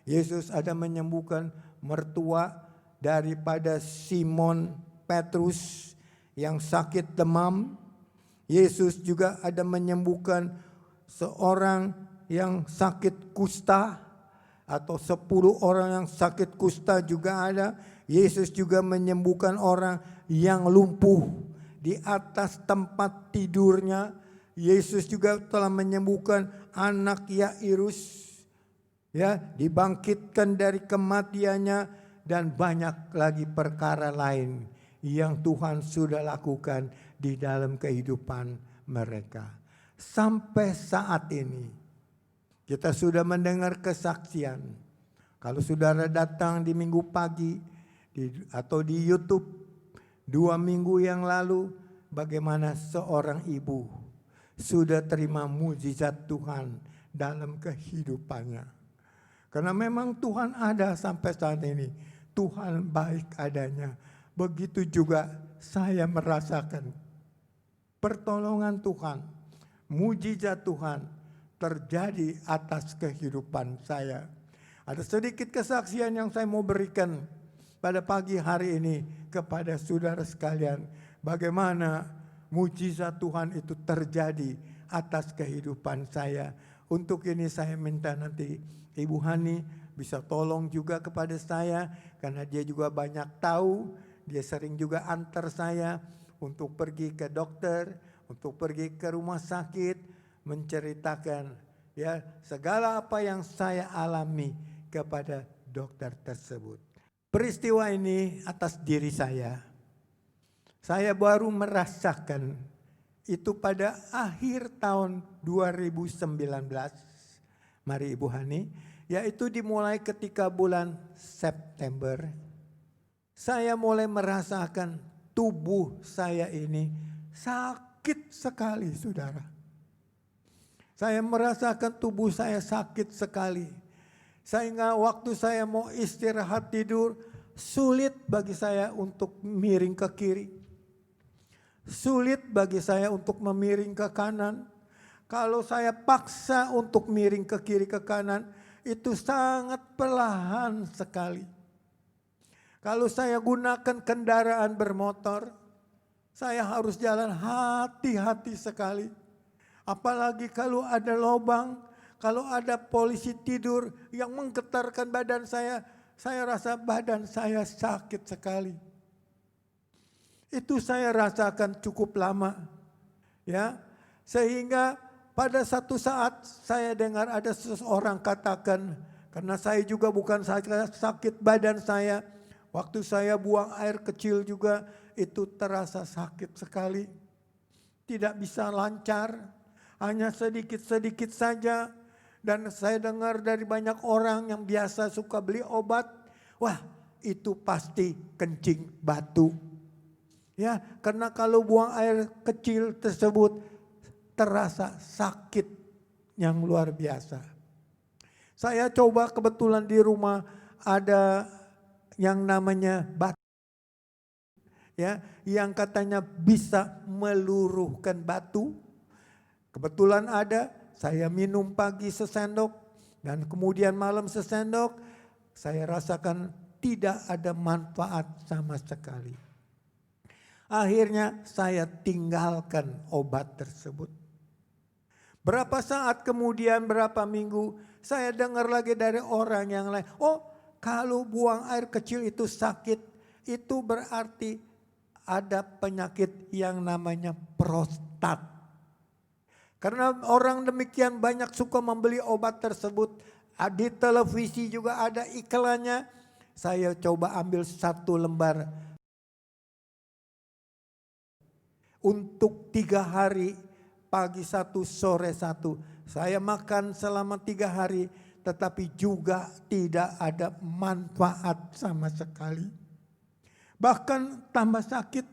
Speaker 4: Yesus ada menyembuhkan mertua daripada Simon Petrus yang sakit demam. Yesus juga ada menyembuhkan seorang yang sakit kusta, atau 10 orang yang sakit kusta juga ada. Yesus juga menyembuhkan orang yang lumpuh di atas tempat tidurnya. Yesus juga telah menyembuhkan anak Yairus, ya, dibangkitkan dari kematiannya, dan banyak lagi perkara lain yang Tuhan sudah lakukan di dalam kehidupan mereka. Sampai saat ini kita sudah mendengar kesaksian. Kalau saudara datang di minggu pagi atau di YouTube 2 minggu yang lalu, bagaimana seorang ibu sudah terima mujizat Tuhan dalam kehidupannya. Karena memang Tuhan ada sampai saat ini. Tuhan baik adanya. Begitu juga saya merasakan pertolongan Tuhan, mujizat Tuhan terjadi atas kehidupan saya. Ada sedikit kesaksian yang saya mau berikan pada pagi hari ini kepada saudara sekalian. Bagaimana mujizat Tuhan itu terjadi atas kehidupan saya. Untuk ini saya minta nanti Ibu Hani bisa tolong juga kepada saya, karena dia juga banyak tahu. Dia sering juga antar saya untuk pergi ke dokter, untuk pergi ke rumah sakit, menceritakan ya segala apa yang saya alami kepada dokter tersebut. Peristiwa ini atas diri saya. Saya baru merasakan itu pada akhir tahun 2019. Mari Ibu Hani, yaitu dimulai ketika bulan September. Saya mulai merasakan tubuh saya ini sakit sekali, saudara. Saya merasakan tubuh saya sakit sekali. Sehingga waktu saya mau istirahat tidur, sulit bagi saya untuk miring ke kiri. Sulit bagi saya untuk memiring ke kanan. Kalau saya paksa untuk miring ke kiri ke kanan, itu sangat perlahan sekali. Kalau saya gunakan kendaraan bermotor, saya harus jalan hati-hati sekali. Apalagi kalau ada lubang, kalau ada polisi tidur yang menggetarkan badan saya rasa badan saya sakit sekali. Itu saya rasakan cukup lama, ya, sehingga pada satu saat saya dengar ada seseorang katakan, karena saya juga bukan sakit badan saya, waktu saya buang air kecil juga itu terasa sakit sekali, tidak bisa lancar, hanya sedikit-sedikit saja, Dan saya dengar dari banyak orang yang biasa suka beli obat, wah itu pasti kencing batu. Ya, karena kalau buang air kecil tersebut terasa sakit yang luar biasa. Saya coba kebetulan di rumah ada yang namanya batu, ya, yang katanya bisa meluruhkan batu. Kebetulan ada, saya minum pagi sesendok dan kemudian malam sesendok, saya rasakan tidak ada manfaat sama sekali. Akhirnya saya tinggalkan obat tersebut. Berapa saat kemudian, berapa minggu, saya dengar lagi dari orang yang lain, oh kalau buang air kecil itu sakit, itu berarti ada penyakit yang namanya prostat. Karena orang demikian banyak suka membeli obat tersebut, di televisi juga ada iklannya. Saya coba ambil 1 lembar untuk 3 hari, pagi 1, sore 1. Saya makan selama 3 hari, tetapi juga tidak ada manfaat sama sekali. Bahkan tambah sakit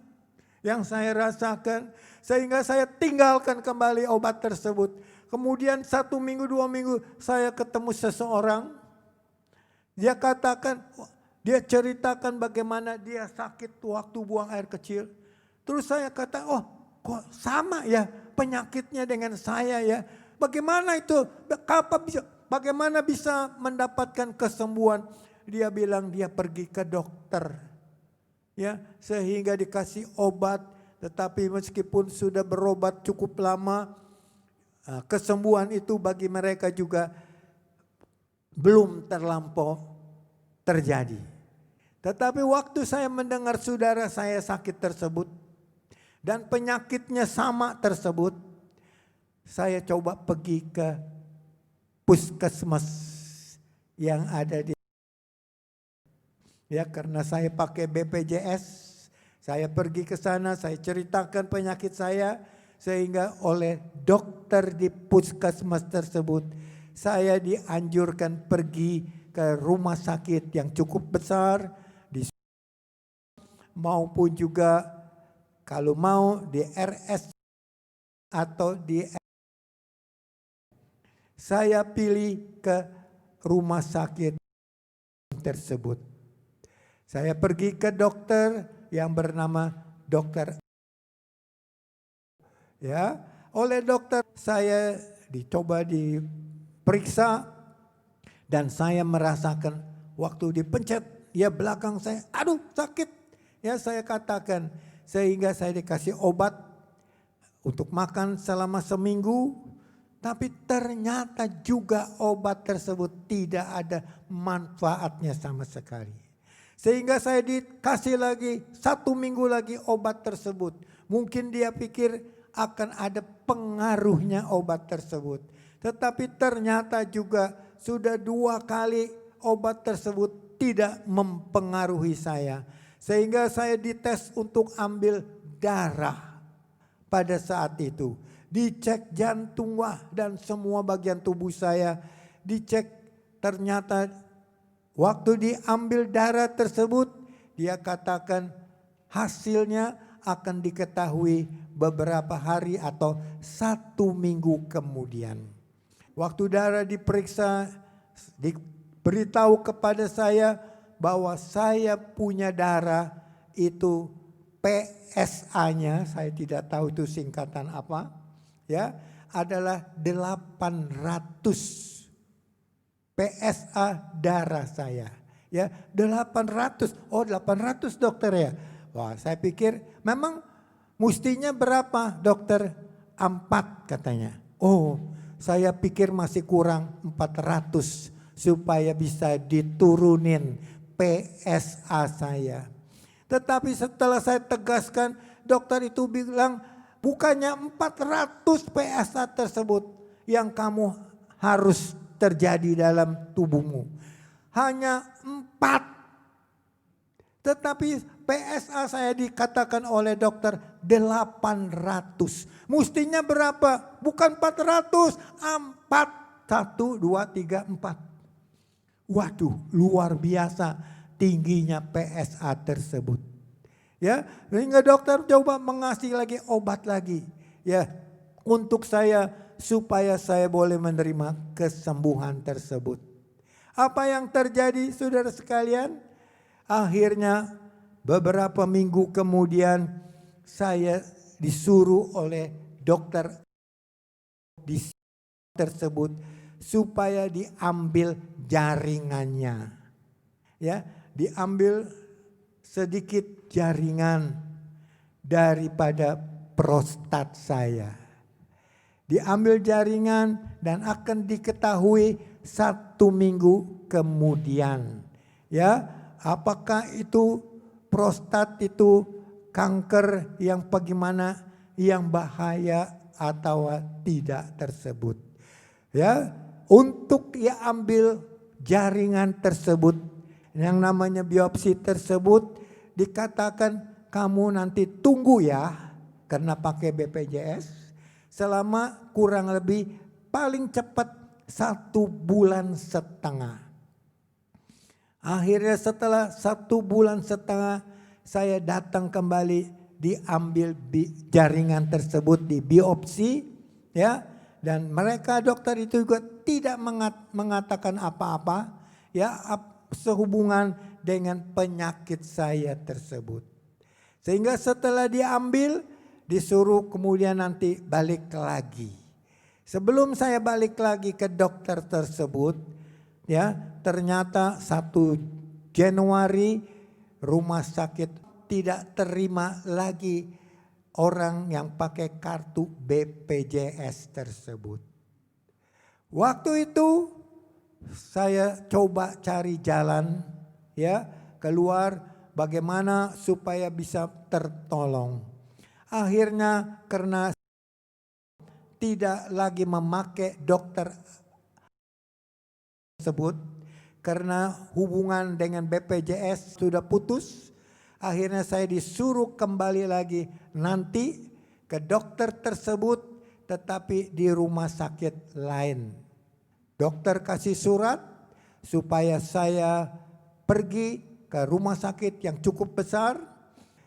Speaker 4: yang saya rasakan, sehingga saya tinggalkan kembali obat tersebut. Kemudian 1 minggu, 2 minggu saya ketemu seseorang, dia katakan, dia ceritakan bagaimana dia sakit waktu buang air kecil. Terus saya kata, oh kok sama ya penyakitnya dengan saya ya. Bagaimana itu, bagaimana bisa mendapatkan kesembuhan? Dia bilang dia pergi ke dokter. Ya, sehingga dikasih obat, tetapi meskipun sudah berobat cukup lama, kesembuhan itu bagi mereka juga belum terlampau terjadi. Tetapi waktu saya mendengar saudara saya sakit tersebut dan penyakitnya sama tersebut, saya coba pergi ke puskesmas yang ada di, ya karena saya pakai BPJS, saya pergi ke sana, saya ceritakan penyakit saya, sehingga oleh dokter di puskesmas tersebut, saya dianjurkan pergi ke rumah sakit yang cukup besar, maupun juga kalau mau di RS atau di, saya pilih ke rumah sakit tersebut. Saya pergi ke dokter yang bernama dokter. Ya, oleh dokter saya dicoba diperiksa dan saya merasakan waktu dipencet ya belakang saya, aduh sakit. Ya saya katakan, sehingga saya dikasih obat untuk makan selama seminggu. Tapi ternyata juga obat tersebut tidak ada manfaatnya sama sekali. Sehingga saya dikasih lagi 1 minggu lagi obat tersebut. Mungkin dia pikir akan ada pengaruhnya obat tersebut. Tetapi ternyata juga sudah 2 kali obat tersebut tidak mempengaruhi saya. Sehingga saya dites untuk ambil darah pada saat itu. Dicek jantung dan semua bagian tubuh saya. Dicek, ternyata waktu diambil darah tersebut, dia katakan hasilnya akan diketahui beberapa hari atau 1 minggu kemudian. Waktu darah diperiksa, diberitahu kepada saya bahwa saya punya darah itu PSA-nya, saya tidak tahu itu singkatan apa, ya, adalah 800 PSA darah saya. Ya, 800. Oh, 800 dokter ya. Wah, saya pikir memang mestinya berapa dokter? 4 katanya. Oh, saya pikir masih kurang 400 supaya bisa diturunin PSA saya. Tetapi setelah saya tegaskan, dokter itu bilang bukannya 400 PSA tersebut yang kamu harus terjadi dalam tubuhmu. Hanya 4. Tetapi PSA saya dikatakan oleh dokter 800. Mestinya berapa? Bukan 400, 4. 1, 2, 3, 4. Waduh, luar biasa tingginya PSA tersebut. Ya, sehingga dokter coba mengasih lagi obat lagi. Ya, untuk saya supaya saya boleh menerima kesembuhan tersebut. Apa yang terjadi saudara sekalian? Akhirnya beberapa minggu kemudian saya disuruh oleh dokter di tersebut supaya diambil jaringannya. Ya, diambil sedikit jaringan daripada prostat saya. Diambil jaringan dan akan diketahui 1 minggu kemudian. Ya, apakah itu prostat itu kanker yang bagaimana, yang bahaya atau tidak tersebut. Ya, untuk dia ambil jaringan tersebut, yang namanya biopsi tersebut, dikatakan kamu nanti tunggu ya, karena pakai BPJS, selama kurang lebih paling cepat 1,5 bulan. Akhirnya setelah 1,5 bulan saya datang kembali, diambil jaringan tersebut, di biopsi, ya, dan mereka dokter itu juga tidak mengatakan apa-apa, ya, sehubungan dengan penyakit saya tersebut. Sehingga setelah diambil, disuruh kemudian nanti balik lagi. Sebelum saya balik lagi ke dokter tersebut, ya, ternyata 1 Januari rumah sakit tidak terima lagi orang yang pakai kartu BPJS tersebut. Waktu itu saya coba cari jalan, ya, keluar bagaimana supaya bisa tertolong. Akhirnya karena tidak lagi memakai dokter tersebut, karena hubungan dengan BPJS sudah putus, akhirnya saya disuruh kembali lagi nanti ke dokter tersebut, tetapi di rumah sakit lain. Dokter kasih surat supaya saya pergi ke rumah sakit yang cukup besar.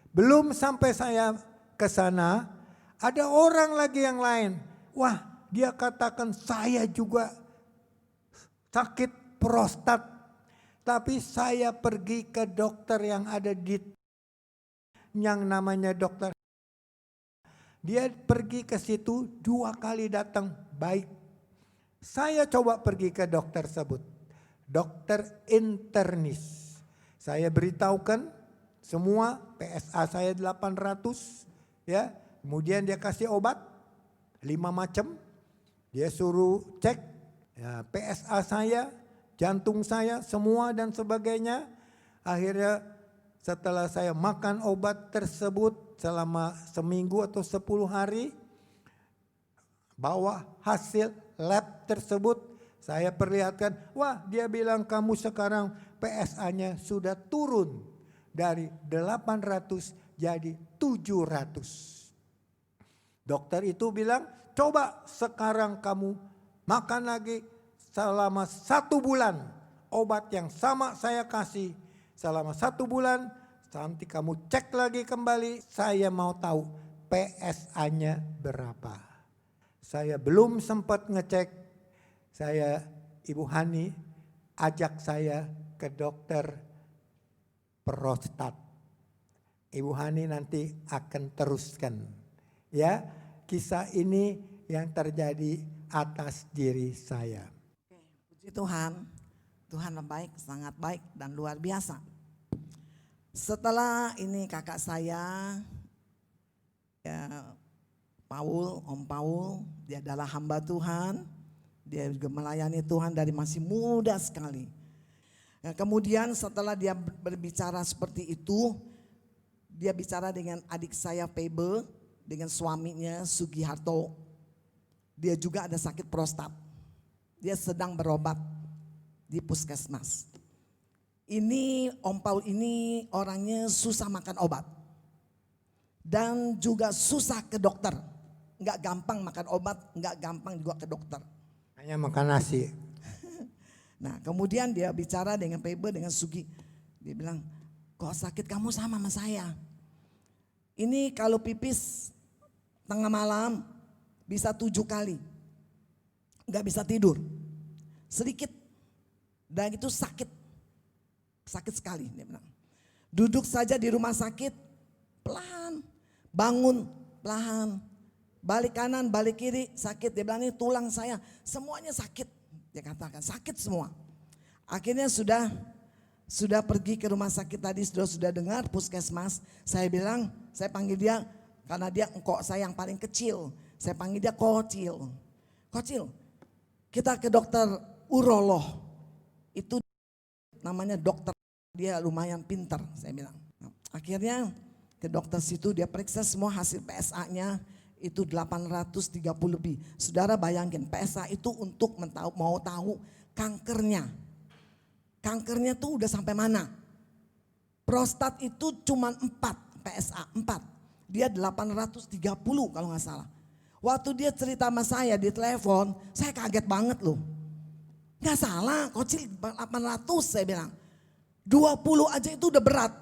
Speaker 4: Belum sampai saya ke sana, ada orang lagi yang lain. Wah, dia katakan saya juga sakit prostat. Tapi saya pergi ke dokter yang ada di yang namanya dokter. Dia pergi ke situ 2 kali datang, baik. Saya coba pergi ke dokter tersebut, dokter internis. Saya beritahukan semua PSA saya 800, ya. Kemudian dia kasih obat 5 macam. Dia suruh cek ya, PSA saya, jantung saya, semua dan sebagainya. Akhirnya setelah saya makan obat tersebut selama seminggu atau 10 hari, bawa hasil lab tersebut, saya perlihatkan, wah dia bilang kamu sekarang PSA-nya sudah turun dari 800 jadi 700. Dokter itu bilang, coba sekarang kamu makan lagi selama 1 bulan. Obat yang sama saya kasih selama 1 bulan, nanti kamu cek lagi kembali, saya mau tahu PSA-nya berapa. Saya belum sempat ngecek, Ibu Hani ajak saya ke dokter prostat. Ibu Hani nanti akan teruskan ya kisah ini yang terjadi atas diri saya.
Speaker 6: Puji Tuhan, Tuhan baik, sangat baik dan luar biasa. Setelah ini kakak saya, ya, Om Paul, dia adalah hamba Tuhan, dia juga melayani Tuhan dari masih muda sekali. Nah, kemudian setelah dia berbicara seperti itu, dia bicara dengan adik saya Febe, dengan suaminya Sugiharto. Dia juga ada sakit prostat. Dia sedang berobat di puskesmas. Ini Om Paul ini orangnya susah makan obat. Dan juga susah ke dokter. Enggak gampang makan obat, enggak gampang juga ke dokter.
Speaker 4: Hanya makan nasi.
Speaker 6: Nah kemudian dia bicara dengan Pebe, dengan Sugi. Dia bilang, kok sakit kamu sama saya. Ini kalau pipis tengah malam bisa 7 kali. Gak bisa tidur. Sedikit. Dan itu sakit. Sakit sekali dia bilang. Duduk saja di rumah sakit, pelan. Bangun, pelan. Balik kanan, balik kiri, sakit. Dia bilang ini tulang saya, semuanya sakit. Dia katakan sakit semua. Akhirnya sudah pergi ke rumah sakit tadi, sudah dengar puskesmas. Saya bilang, saya panggil dia karena dia engkau saya yang paling kecil. Saya panggil dia Kocil. Kocil, kita ke dokter urolog. Itu namanya dokter, dia lumayan pintar, saya bilang. Nah, akhirnya ke dokter situ, dia periksa semua hasil PSA-nya. Itu 830 lebih. Saudara bayangin, PSA itu untuk mau tahu kankernya. Kankernya tuh udah sampai mana. Prostat itu cuma 4 PSA, 4. Dia 830 kalau gak salah. Waktu dia cerita sama saya di telepon, saya kaget banget loh. Gak salah, Kocil 800 saya bilang. 20 aja itu udah berat.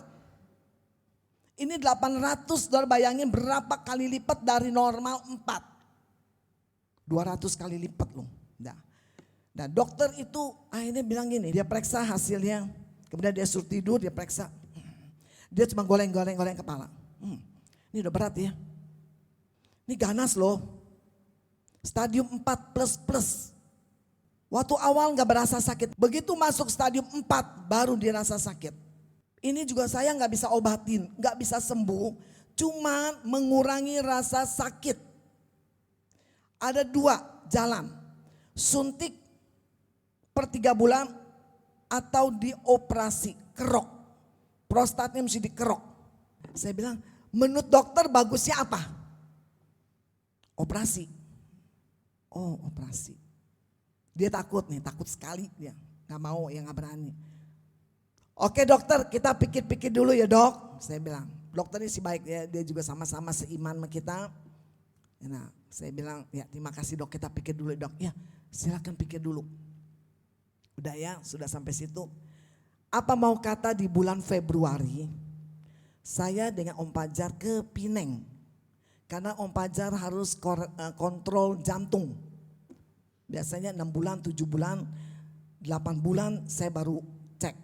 Speaker 6: Ini 800, saudara bayangin berapa kali lipat dari normal 4. 200 kali lipat loh. Nah dokter itu akhirnya bilang gini, dia periksa hasilnya. Kemudian dia suruh tidur, dia periksa. Dia cuma goleng-goleng kepala. Ini udah berat ya. Ini ganas loh. Stadium 4++. Waktu awal gak berasa sakit. Begitu masuk stadium 4 baru dia rasa sakit. Ini juga saya gak bisa obatin, gak bisa sembuh. Cuma mengurangi rasa sakit. Ada 2 jalan. Suntik per 3 bulan atau dioperasi, kerok. Prostatnya mesti dikerok. Saya bilang, menurut dokter bagusnya apa? Operasi. Oh operasi. Dia takut nih, takut sekali dia. Gak mau, ya gak berani. Oke dokter, kita pikir-pikir dulu ya dok. Saya bilang, dokter ini si baik ya, dia juga sama-sama seiman sama kita. Nah saya bilang, ya terima kasih dok, kita pikir dulu dok. Ya silakan pikir dulu. Udah ya, sudah sampai situ. Apa mau kata di bulan Februari, saya dengan Om Pajar ke Pineng. Karena Om Pajar harus kontrol jantung. Biasanya 6 bulan, 7 bulan, 8 bulan saya baru cek.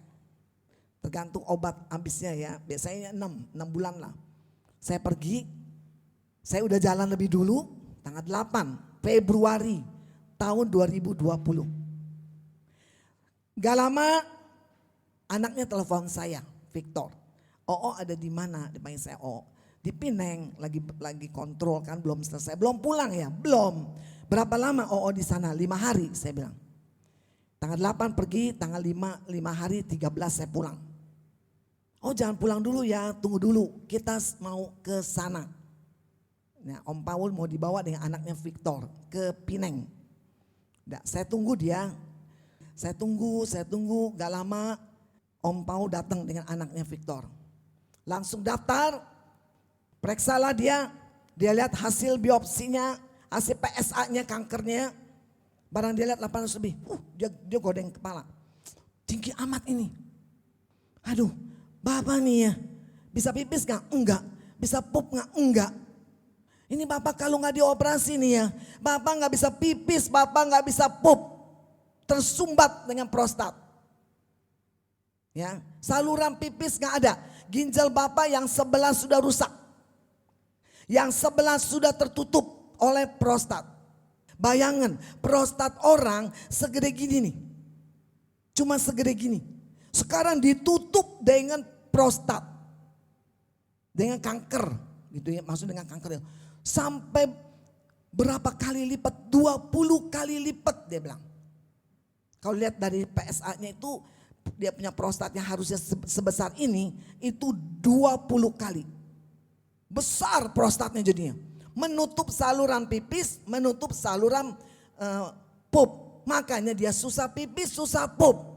Speaker 6: Tergantung obat habisnya ya, biasanya 6 bulan lah. Saya pergi, saya udah jalan lebih dulu, tanggal 8 Februari tahun 2020. Gak lama anaknya telepon saya, Victor. Oo ada di mana? Dipanggil saya Oo. Di Pineng, lagi kontrol kan belum selesai, belum pulang ya, belum. Berapa lama Oo di sana? 5 hari saya bilang. Tanggal 8 pergi, tanggal 5 hari 13 saya pulang. Oh jangan pulang dulu ya, tunggu dulu, kita mau ke sana. Nah, Om Paul mau dibawa dengan anaknya Victor ke Pineng. Nah, saya tunggu dia, saya tunggu, gak lama Om Paul datang dengan anaknya Victor. Langsung daftar, periksalah dia lihat hasil biopsinya, hasil PSA-nya kankernya. Barang dia lihat 800 lebih, dia godeng kepala. Tinggi amat ini. Aduh. Bapak nih ya, bisa pipis gak? Enggak. Bisa pup gak? Enggak. Ini Bapak kalau gak dioperasi nih ya, Bapak gak bisa pipis, Bapak gak bisa pup. Tersumbat dengan prostat. Ya, saluran pipis gak ada. Ginjal Bapak yang sebelah sudah rusak. Yang sebelah sudah tertutup oleh prostat. Bayangan, prostat orang segede gini nih. Cuma segede gini. Sekarang ditutup dengan prostat. Dengan kanker. Gitu ya, maksud dengan kanker. Sampai berapa kali lipat? 20 kali lipat dia bilang. Kalau lihat dari PSA-nya itu, dia punya prostatnya harusnya sebesar ini, itu 20 kali. Besar prostatnya jadinya. Menutup saluran pipis, menutup saluran pup. Makanya dia susah pipis, susah pup.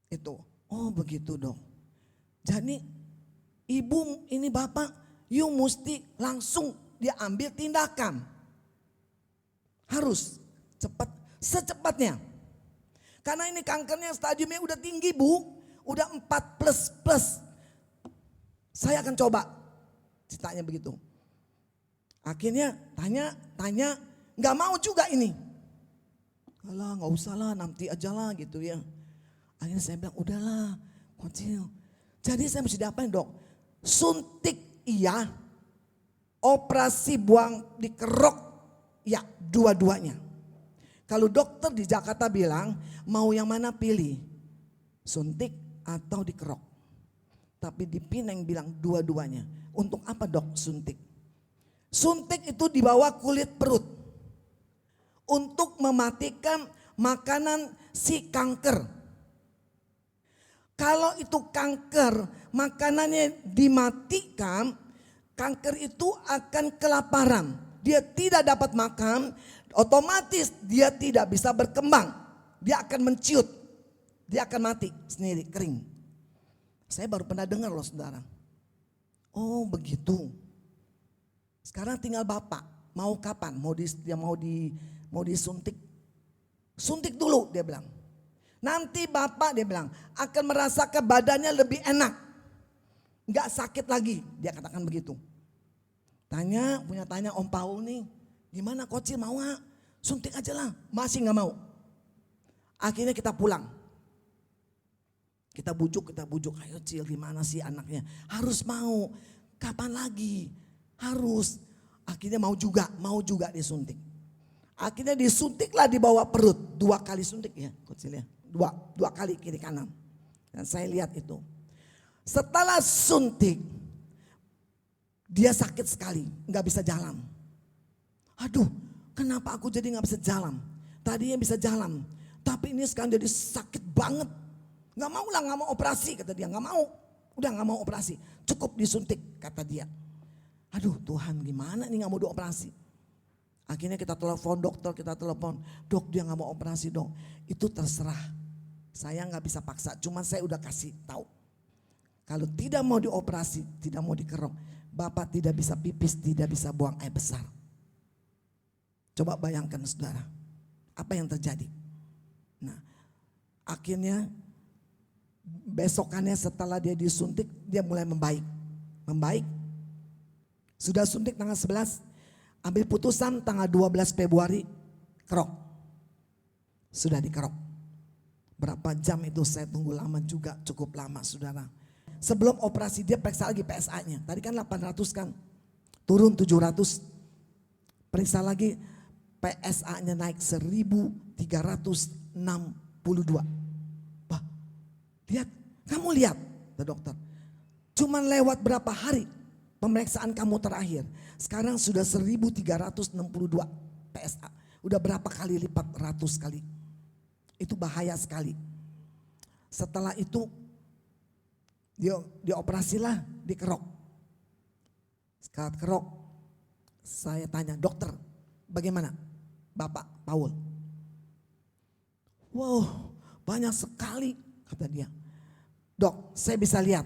Speaker 6: Itu, oh begitu dong. Jadi ibu ini bapak, you mesti langsung diambil tindakan. Harus, cepat, secepatnya. Karena ini kankernya stadiumnya udah tinggi Bu, udah 4++. Saya akan coba, ceritanya begitu. Akhirnya tanya, nggak mau juga ini. Alah nggak usah lah, nanti aja lah gitu ya. Akhirnya saya bilang udahlah, kecil. Jadi saya mesti diapain dok? Suntik iya, operasi buang dikerok ya, dua-duanya. Kalau dokter di Jakarta bilang mau yang mana pilih, suntik atau dikerok. Tapi di Pineng bilang dua-duanya. Untuk apa dok suntik? Suntik itu di bawah kulit perut. Untuk mematikan makanan si kanker. Kalau itu kanker, makanannya dimatikan, kanker itu akan kelaparan. Dia tidak dapat makan, otomatis dia tidak bisa berkembang. Dia akan menciut, dia akan mati sendiri, kering. Saya baru pernah dengar loh saudara. Oh begitu. Sekarang tinggal Bapak, mau kapan? Mau disuntik? Suntik dulu dia bilang. Nanti Bapak dia bilang akan merasakan badannya lebih enak. Enggak sakit lagi, dia katakan begitu. Tanya Om Paul nih, gimana Kocil mau gak? Suntik aja lah, masih gak mau. Akhirnya kita pulang. Kita bujuk, ayo Cil gimana sih anaknya? Harus mau, kapan lagi? Harus. Akhirnya mau juga disuntik. Akhirnya disuntiklah di bawah perut, 2 kali suntik ya Kocil ya. 2 kali kiri kanan. Dan saya lihat itu. Setelah suntik, dia sakit sekali, gak bisa jalan. Aduh, kenapa aku jadi gak bisa jalan? Tadinya bisa jalan, tapi ini sekarang jadi sakit banget. Gak mau lah, gak mau operasi kata dia, gak mau. Udah gak mau operasi, cukup disuntik kata dia. Aduh Tuhan gimana nih gak mau dioperasi. Akhirnya kita telepon dokter, dok dia gak mau operasi dok. Itu terserah, saya gak bisa paksa, cuman saya udah kasih tahu. Kalau tidak mau dioperasi, tidak mau dikerok, Bapak tidak bisa pipis, tidak bisa buang air besar. Coba bayangkan saudara, apa yang terjadi. Nah akhirnya besokannya setelah dia disuntik, dia mulai membaik. Sudah suntik tanggal 11, ambil putusan tanggal 12 Februari, kerok. Sudah dikerok. Berapa jam itu saya tunggu lama juga, cukup lama saudara. Sebelum operasi dia periksa lagi PSA-nya. Tadi kan 800 kan, turun 700. Periksa lagi PSA-nya naik 1362. Bah, lihat, kamu lihat, dokter. Cuman lewat berapa hari pemeriksaan kamu terakhir. Sekarang sudah 1362 PSA. Udah berapa kali lipat, ratus kali. Itu bahaya sekali. Setelah itu dioperasilah, dikerok. Sekarang kerok, saya tanya dokter, bagaimana Bapak Paul? Wow, banyak sekali kata dia. Dok, saya bisa lihat.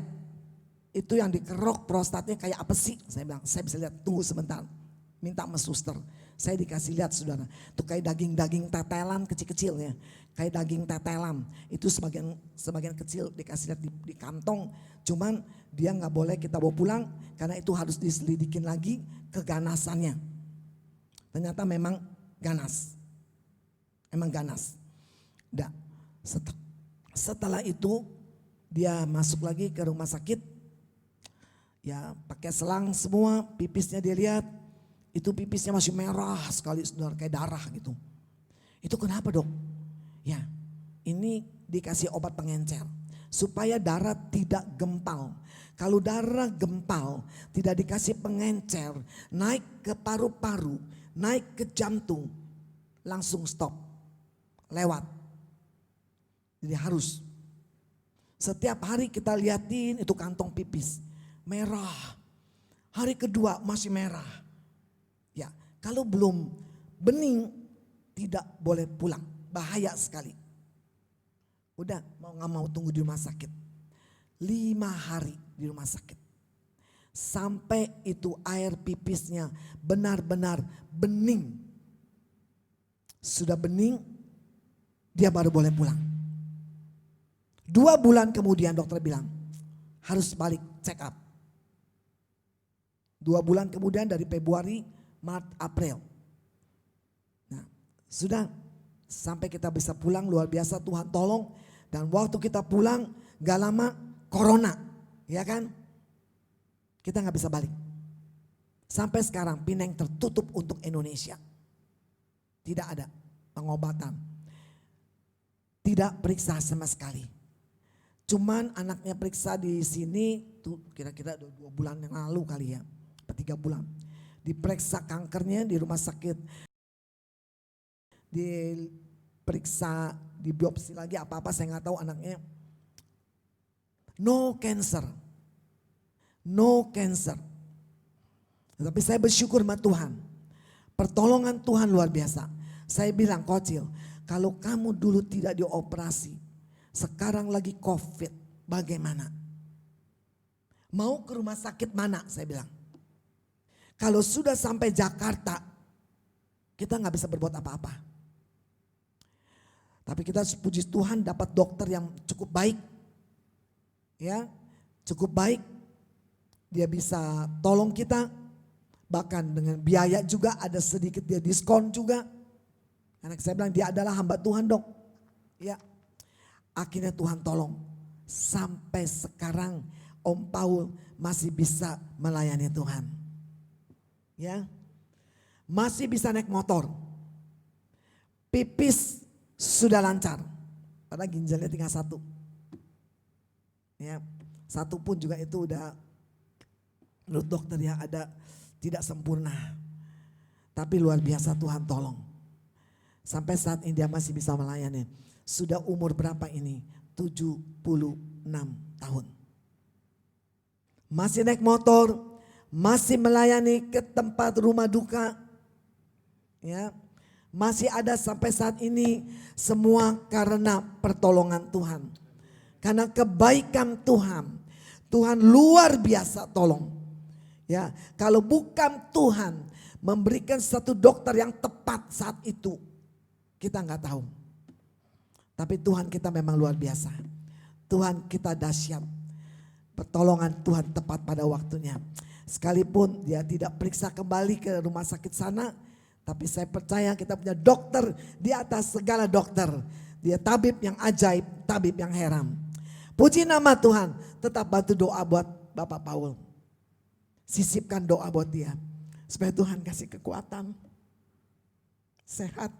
Speaker 6: Itu yang dikerok prostatnya kayak apa sih? Saya bilang, saya bisa lihat, tunggu sebentar. Minta sama suster. Saya dikasih lihat saudara. Itu kayak daging-daging tetelan kecil-kecil ya. Kayak daging tetelan. Itu sebagian kecil dikasih lihat di kantong. Cuman dia gak boleh kita bawa pulang. Karena itu harus diselidikin lagi keganasannya. Ternyata memang ganas. Emang ganas. Udah. Setelah itu dia masuk lagi ke rumah sakit. Ya pakai selang semua, pipisnya dia lihat. Itu pipisnya masih merah sekali saudara, kayak darah gitu. Itu kenapa dok? Ya ini dikasih obat pengencer. Supaya darah tidak gempal. Kalau darah gempal tidak dikasih pengencer, naik ke paru-paru, naik ke jantung, langsung stop, lewat. Jadi harus. Setiap hari kita liatin itu kantong pipis, merah. Hari kedua masih merah. Ya, kalau belum bening tidak boleh pulang, bahaya sekali. Udah mau gak mau tunggu di rumah sakit. 5 hari di rumah sakit. Sampai itu air pipisnya benar-benar bening. sudah bening, dia baru boleh pulang. 2 bulan kemudian dokter bilang harus balik check up. 2 bulan kemudian dari Februari, Maret, April. Nah, sudah sampai kita bisa pulang, luar biasa Tuhan tolong. Dan waktu kita pulang gak lama corona, ya kan? Kita gak bisa balik. Sampai sekarang Pineng tertutup untuk Indonesia. Tidak ada pengobatan. Tidak periksa sama sekali. Cuman anaknya periksa di sini tuh kira-kira 2 bulan yang lalu kali ya. 3 bulan. Diperiksa kankernya di rumah sakit. Diperiksa, di biopsi lagi apa-apa saya nggak tahu anaknya. No cancer. No cancer. Tapi saya bersyukur sama Tuhan. Pertolongan Tuhan luar biasa. Saya bilang Kocil, kalau kamu dulu tidak dioperasi, sekarang lagi COVID, bagaimana? Mau ke rumah sakit mana? Saya bilang. Kalau sudah sampai Jakarta, kita nggak bisa berbuat apa-apa. Tapi kita puji Tuhan dapat dokter yang cukup baik. Ya, cukup baik. Dia bisa tolong kita. Bahkan dengan biaya juga ada sedikit dia diskon juga. Karena saya bilang dia adalah hamba Tuhan dok. Ya, akhirnya Tuhan tolong. Sampai sekarang Om Paul masih bisa melayani Tuhan. Ya, masih bisa naik motor. Pipis sudah lancar. Padahal ginjalnya tinggal 1. Ya, 1 pun juga itu udah menurut dokter ya ada tidak sempurna. Tapi luar biasa Tuhan tolong. Sampai saat ini dia masih bisa melayani. Sudah umur berapa ini? 76 tahun. Masih naik motor, masih melayani ke tempat rumah duka. Ya, masih ada sampai saat ini semua karena pertolongan Tuhan. Karena kebaikan Tuhan. Tuhan luar biasa tolong. Ya, kalau bukan Tuhan memberikan satu dokter yang tepat saat itu, kita nggak tahu. Tapi Tuhan kita memang luar biasa. Tuhan kita dahsyat. Pertolongan Tuhan tepat pada waktunya. Sekalipun dia tidak periksa kembali ke rumah sakit sana, tapi saya percaya kita punya dokter di atas segala dokter. Dia tabib yang ajaib, tabib yang heran. Puji nama Tuhan, tetap bantu doa buat Bapak Paul. Sisipkan doa buat dia. Supaya Tuhan kasih kekuatan, sehat,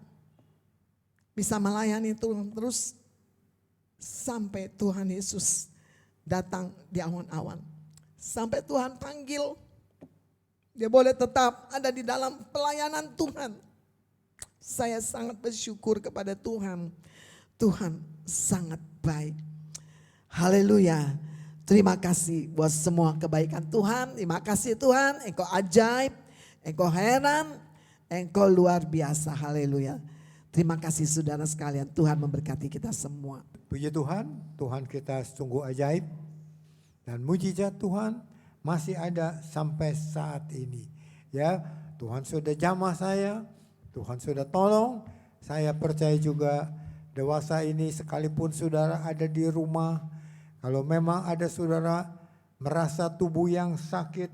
Speaker 6: bisa melayani Tuhan terus. Sampai Tuhan Yesus datang di awan-awan. Sampai Tuhan panggil, dia boleh tetap ada di dalam pelayanan Tuhan. Saya sangat bersyukur kepada Tuhan. Tuhan sangat baik. Haleluya. Terima kasih buat semua kebaikan Tuhan. Terima kasih Tuhan, Engkau ajaib, Engkau heran, Engkau luar biasa. Haleluya. Terima kasih saudara sekalian, Tuhan memberkati kita semua.
Speaker 4: Puji Tuhan, Tuhan kita sungguh ajaib. Dan mujizat Tuhan masih ada sampai saat ini. Ya, Tuhan sudah jamah saya, Tuhan sudah tolong. Saya percaya juga dewasa ini sekalipun saudara ada di rumah, kalau memang ada saudara merasa tubuh yang sakit,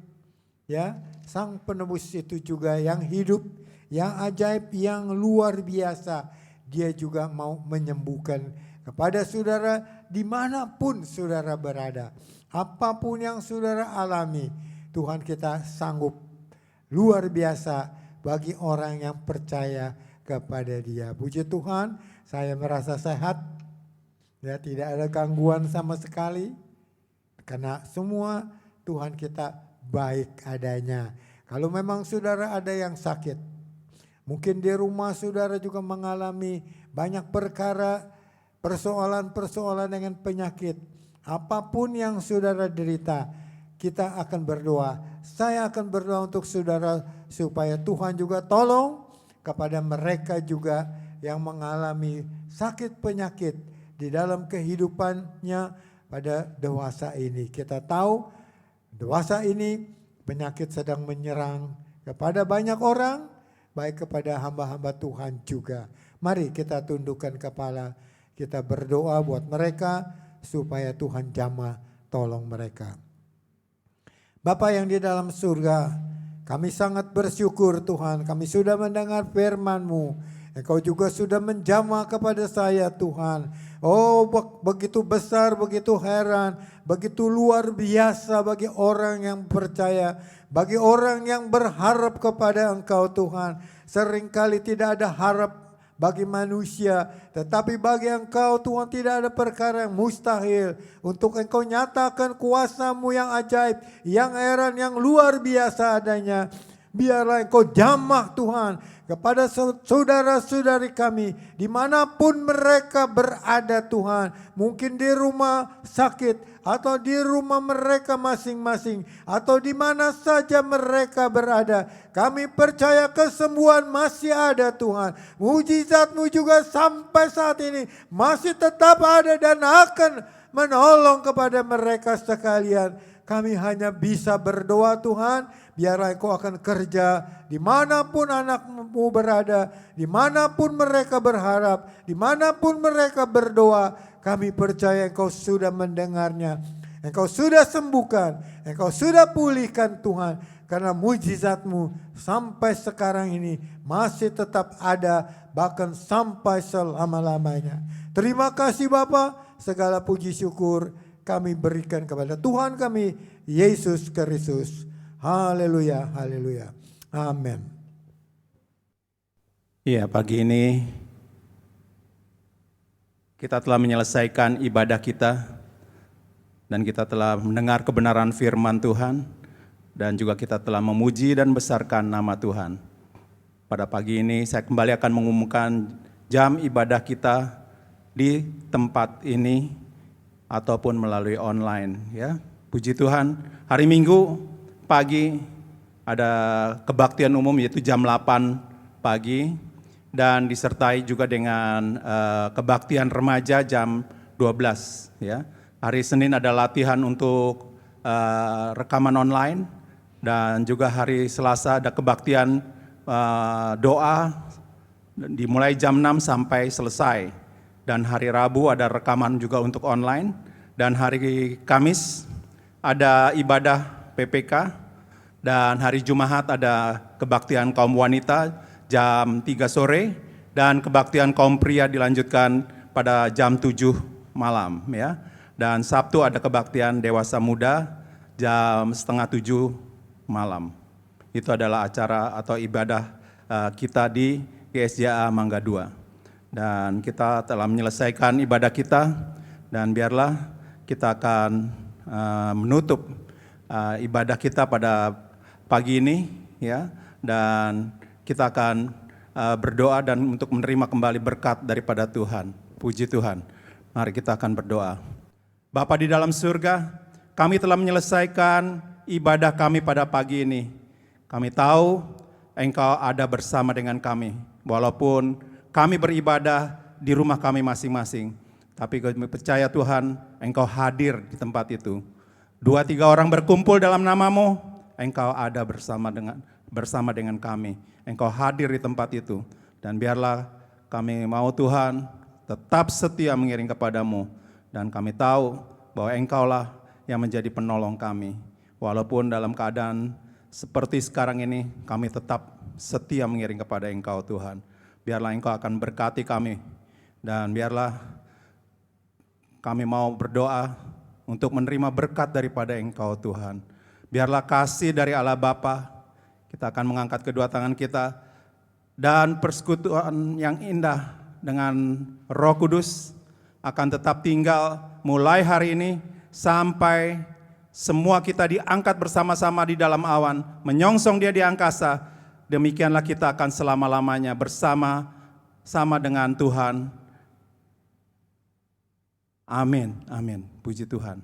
Speaker 4: ya, Sang Penebus itu juga yang hidup, yang ajaib, yang luar biasa. Dia juga mau menyembuhkan kepada saudara dimanapun saudara berada. Apapun yang saudara alami, Tuhan kita sanggup luar biasa bagi orang yang percaya kepada Dia. Puji Tuhan, saya merasa sehat. Ya, tidak ada gangguan sama sekali. Karena semua Tuhan kita baik adanya. Kalau memang saudara ada yang sakit, mungkin di rumah saudara juga mengalami banyak perkara, persoalan-persoalan dengan penyakit. Apapun yang saudara derita, kita akan berdoa. Saya akan berdoa untuk saudara supaya Tuhan juga tolong kepada mereka juga yang mengalami sakit penyakit di dalam kehidupannya pada dewasa ini. Kita tahu dewasa ini penyakit sedang menyerang kepada banyak orang, baik kepada hamba-hamba Tuhan juga. Mari kita tundukkan kepala, kita berdoa buat mereka supaya Tuhan jamah tolong mereka. Bapa yang di dalam surga, kami sangat bersyukur Tuhan, kami sudah mendengar firman-Mu. Engkau juga sudah menjamah kepada saya Tuhan. Oh, begitu besar, begitu heran, begitu luar biasa bagi orang yang percaya, bagi orang yang berharap kepada Engkau Tuhan. Seringkali tidak ada harap bagi manusia, tetapi bagi Engkau Tuhan tidak ada perkara yang mustahil. Untuk Engkau nyatakan kuasa-Mu yang ajaib, yang heran, yang luar biasa adanya. Biarlah Engkau jamah Tuhan kepada saudara-saudari kami dimanapun mereka berada Tuhan. Mungkin di rumah sakit atau di rumah mereka masing-masing atau di mana saja mereka berada. Kami percaya kesembuhan masih ada Tuhan. Mujizat-Mu juga sampai saat ini masih tetap ada dan akan menolong kepada mereka sekalian. Kami hanya bisa berdoa Tuhan, biarlah Engkau akan kerja dimanapun anak-Mu berada, dimanapun mereka berharap, dimanapun mereka berdoa. Kami percaya Engkau sudah mendengarnya, Engkau sudah sembuhkan, Engkau sudah pulihkan Tuhan. Karena mujizat-Mu sampai sekarang ini masih tetap ada, bahkan sampai selama-lamanya. Terima kasih Bapa, segala puji syukur kami berikan kepada Tuhan kami, Yesus Kristus. Haleluya, haleluya. Amin.
Speaker 1: Iya, pagi ini kita telah menyelesaikan ibadah kita dan kita telah mendengar kebenaran firman Tuhan dan juga kita telah memuji dan besarkan nama Tuhan. Pada pagi ini saya kembali akan mengumumkan jam ibadah kita di tempat ini ataupun melalui online, ya. Puji Tuhan, hari Minggu pagi ada kebaktian umum yaitu jam 8 pagi dan disertai juga dengan kebaktian remaja jam 12, ya. Hari Senin ada latihan untuk rekaman online dan juga hari Selasa ada kebaktian doa dimulai jam 6 sampai selesai. Dan hari Rabu ada rekaman juga untuk online. Dan hari Kamis ada ibadah PPK. Dan hari Jumat ada kebaktian kaum wanita jam 3 sore. Dan kebaktian kaum pria dilanjutkan pada jam 7 malam. Ya. Dan Sabtu ada kebaktian dewasa muda jam setengah 7 malam. Itu adalah acara atau ibadah kita di GSJA Mangga 2. Dan kita telah menyelesaikan ibadah kita dan biarlah kita akan menutup ibadah kita pada pagi ini, ya, dan kita akan berdoa dan untuk menerima kembali berkat daripada Tuhan. Puji Tuhan. Mari kita akan berdoa. Bapa di dalam surga, kami telah menyelesaikan ibadah kami pada pagi ini. Kami tahu Engkau ada bersama dengan kami, walaupun kami beribadah di rumah kami masing-masing. Tapi kami percaya Tuhan, Engkau hadir di tempat itu. 2-3 orang berkumpul dalam nama-Mu, Engkau ada bersama dengan kami. Engkau hadir di tempat itu. Dan biarlah kami mau Tuhan tetap setia mengiring kepada-Mu. Dan kami tahu bahwa Engkau-lah yang menjadi penolong kami. Walaupun dalam keadaan seperti sekarang ini, kami tetap setia mengiring kepada Engkau Tuhan. Biarlah Engkau akan berkati kami dan biarlah kami mau berdoa untuk menerima berkat daripada Engkau Tuhan. Biarlah kasih dari Allah Bapa, kita akan mengangkat kedua tangan kita dan persekutuan yang indah dengan Roh Kudus akan tetap tinggal mulai hari ini sampai semua kita diangkat bersama-sama di dalam awan, menyongsong Dia di angkasa. Demikianlah kita akan selama-lamanya bersama-sama dengan Tuhan. Amin, amin. Puji Tuhan.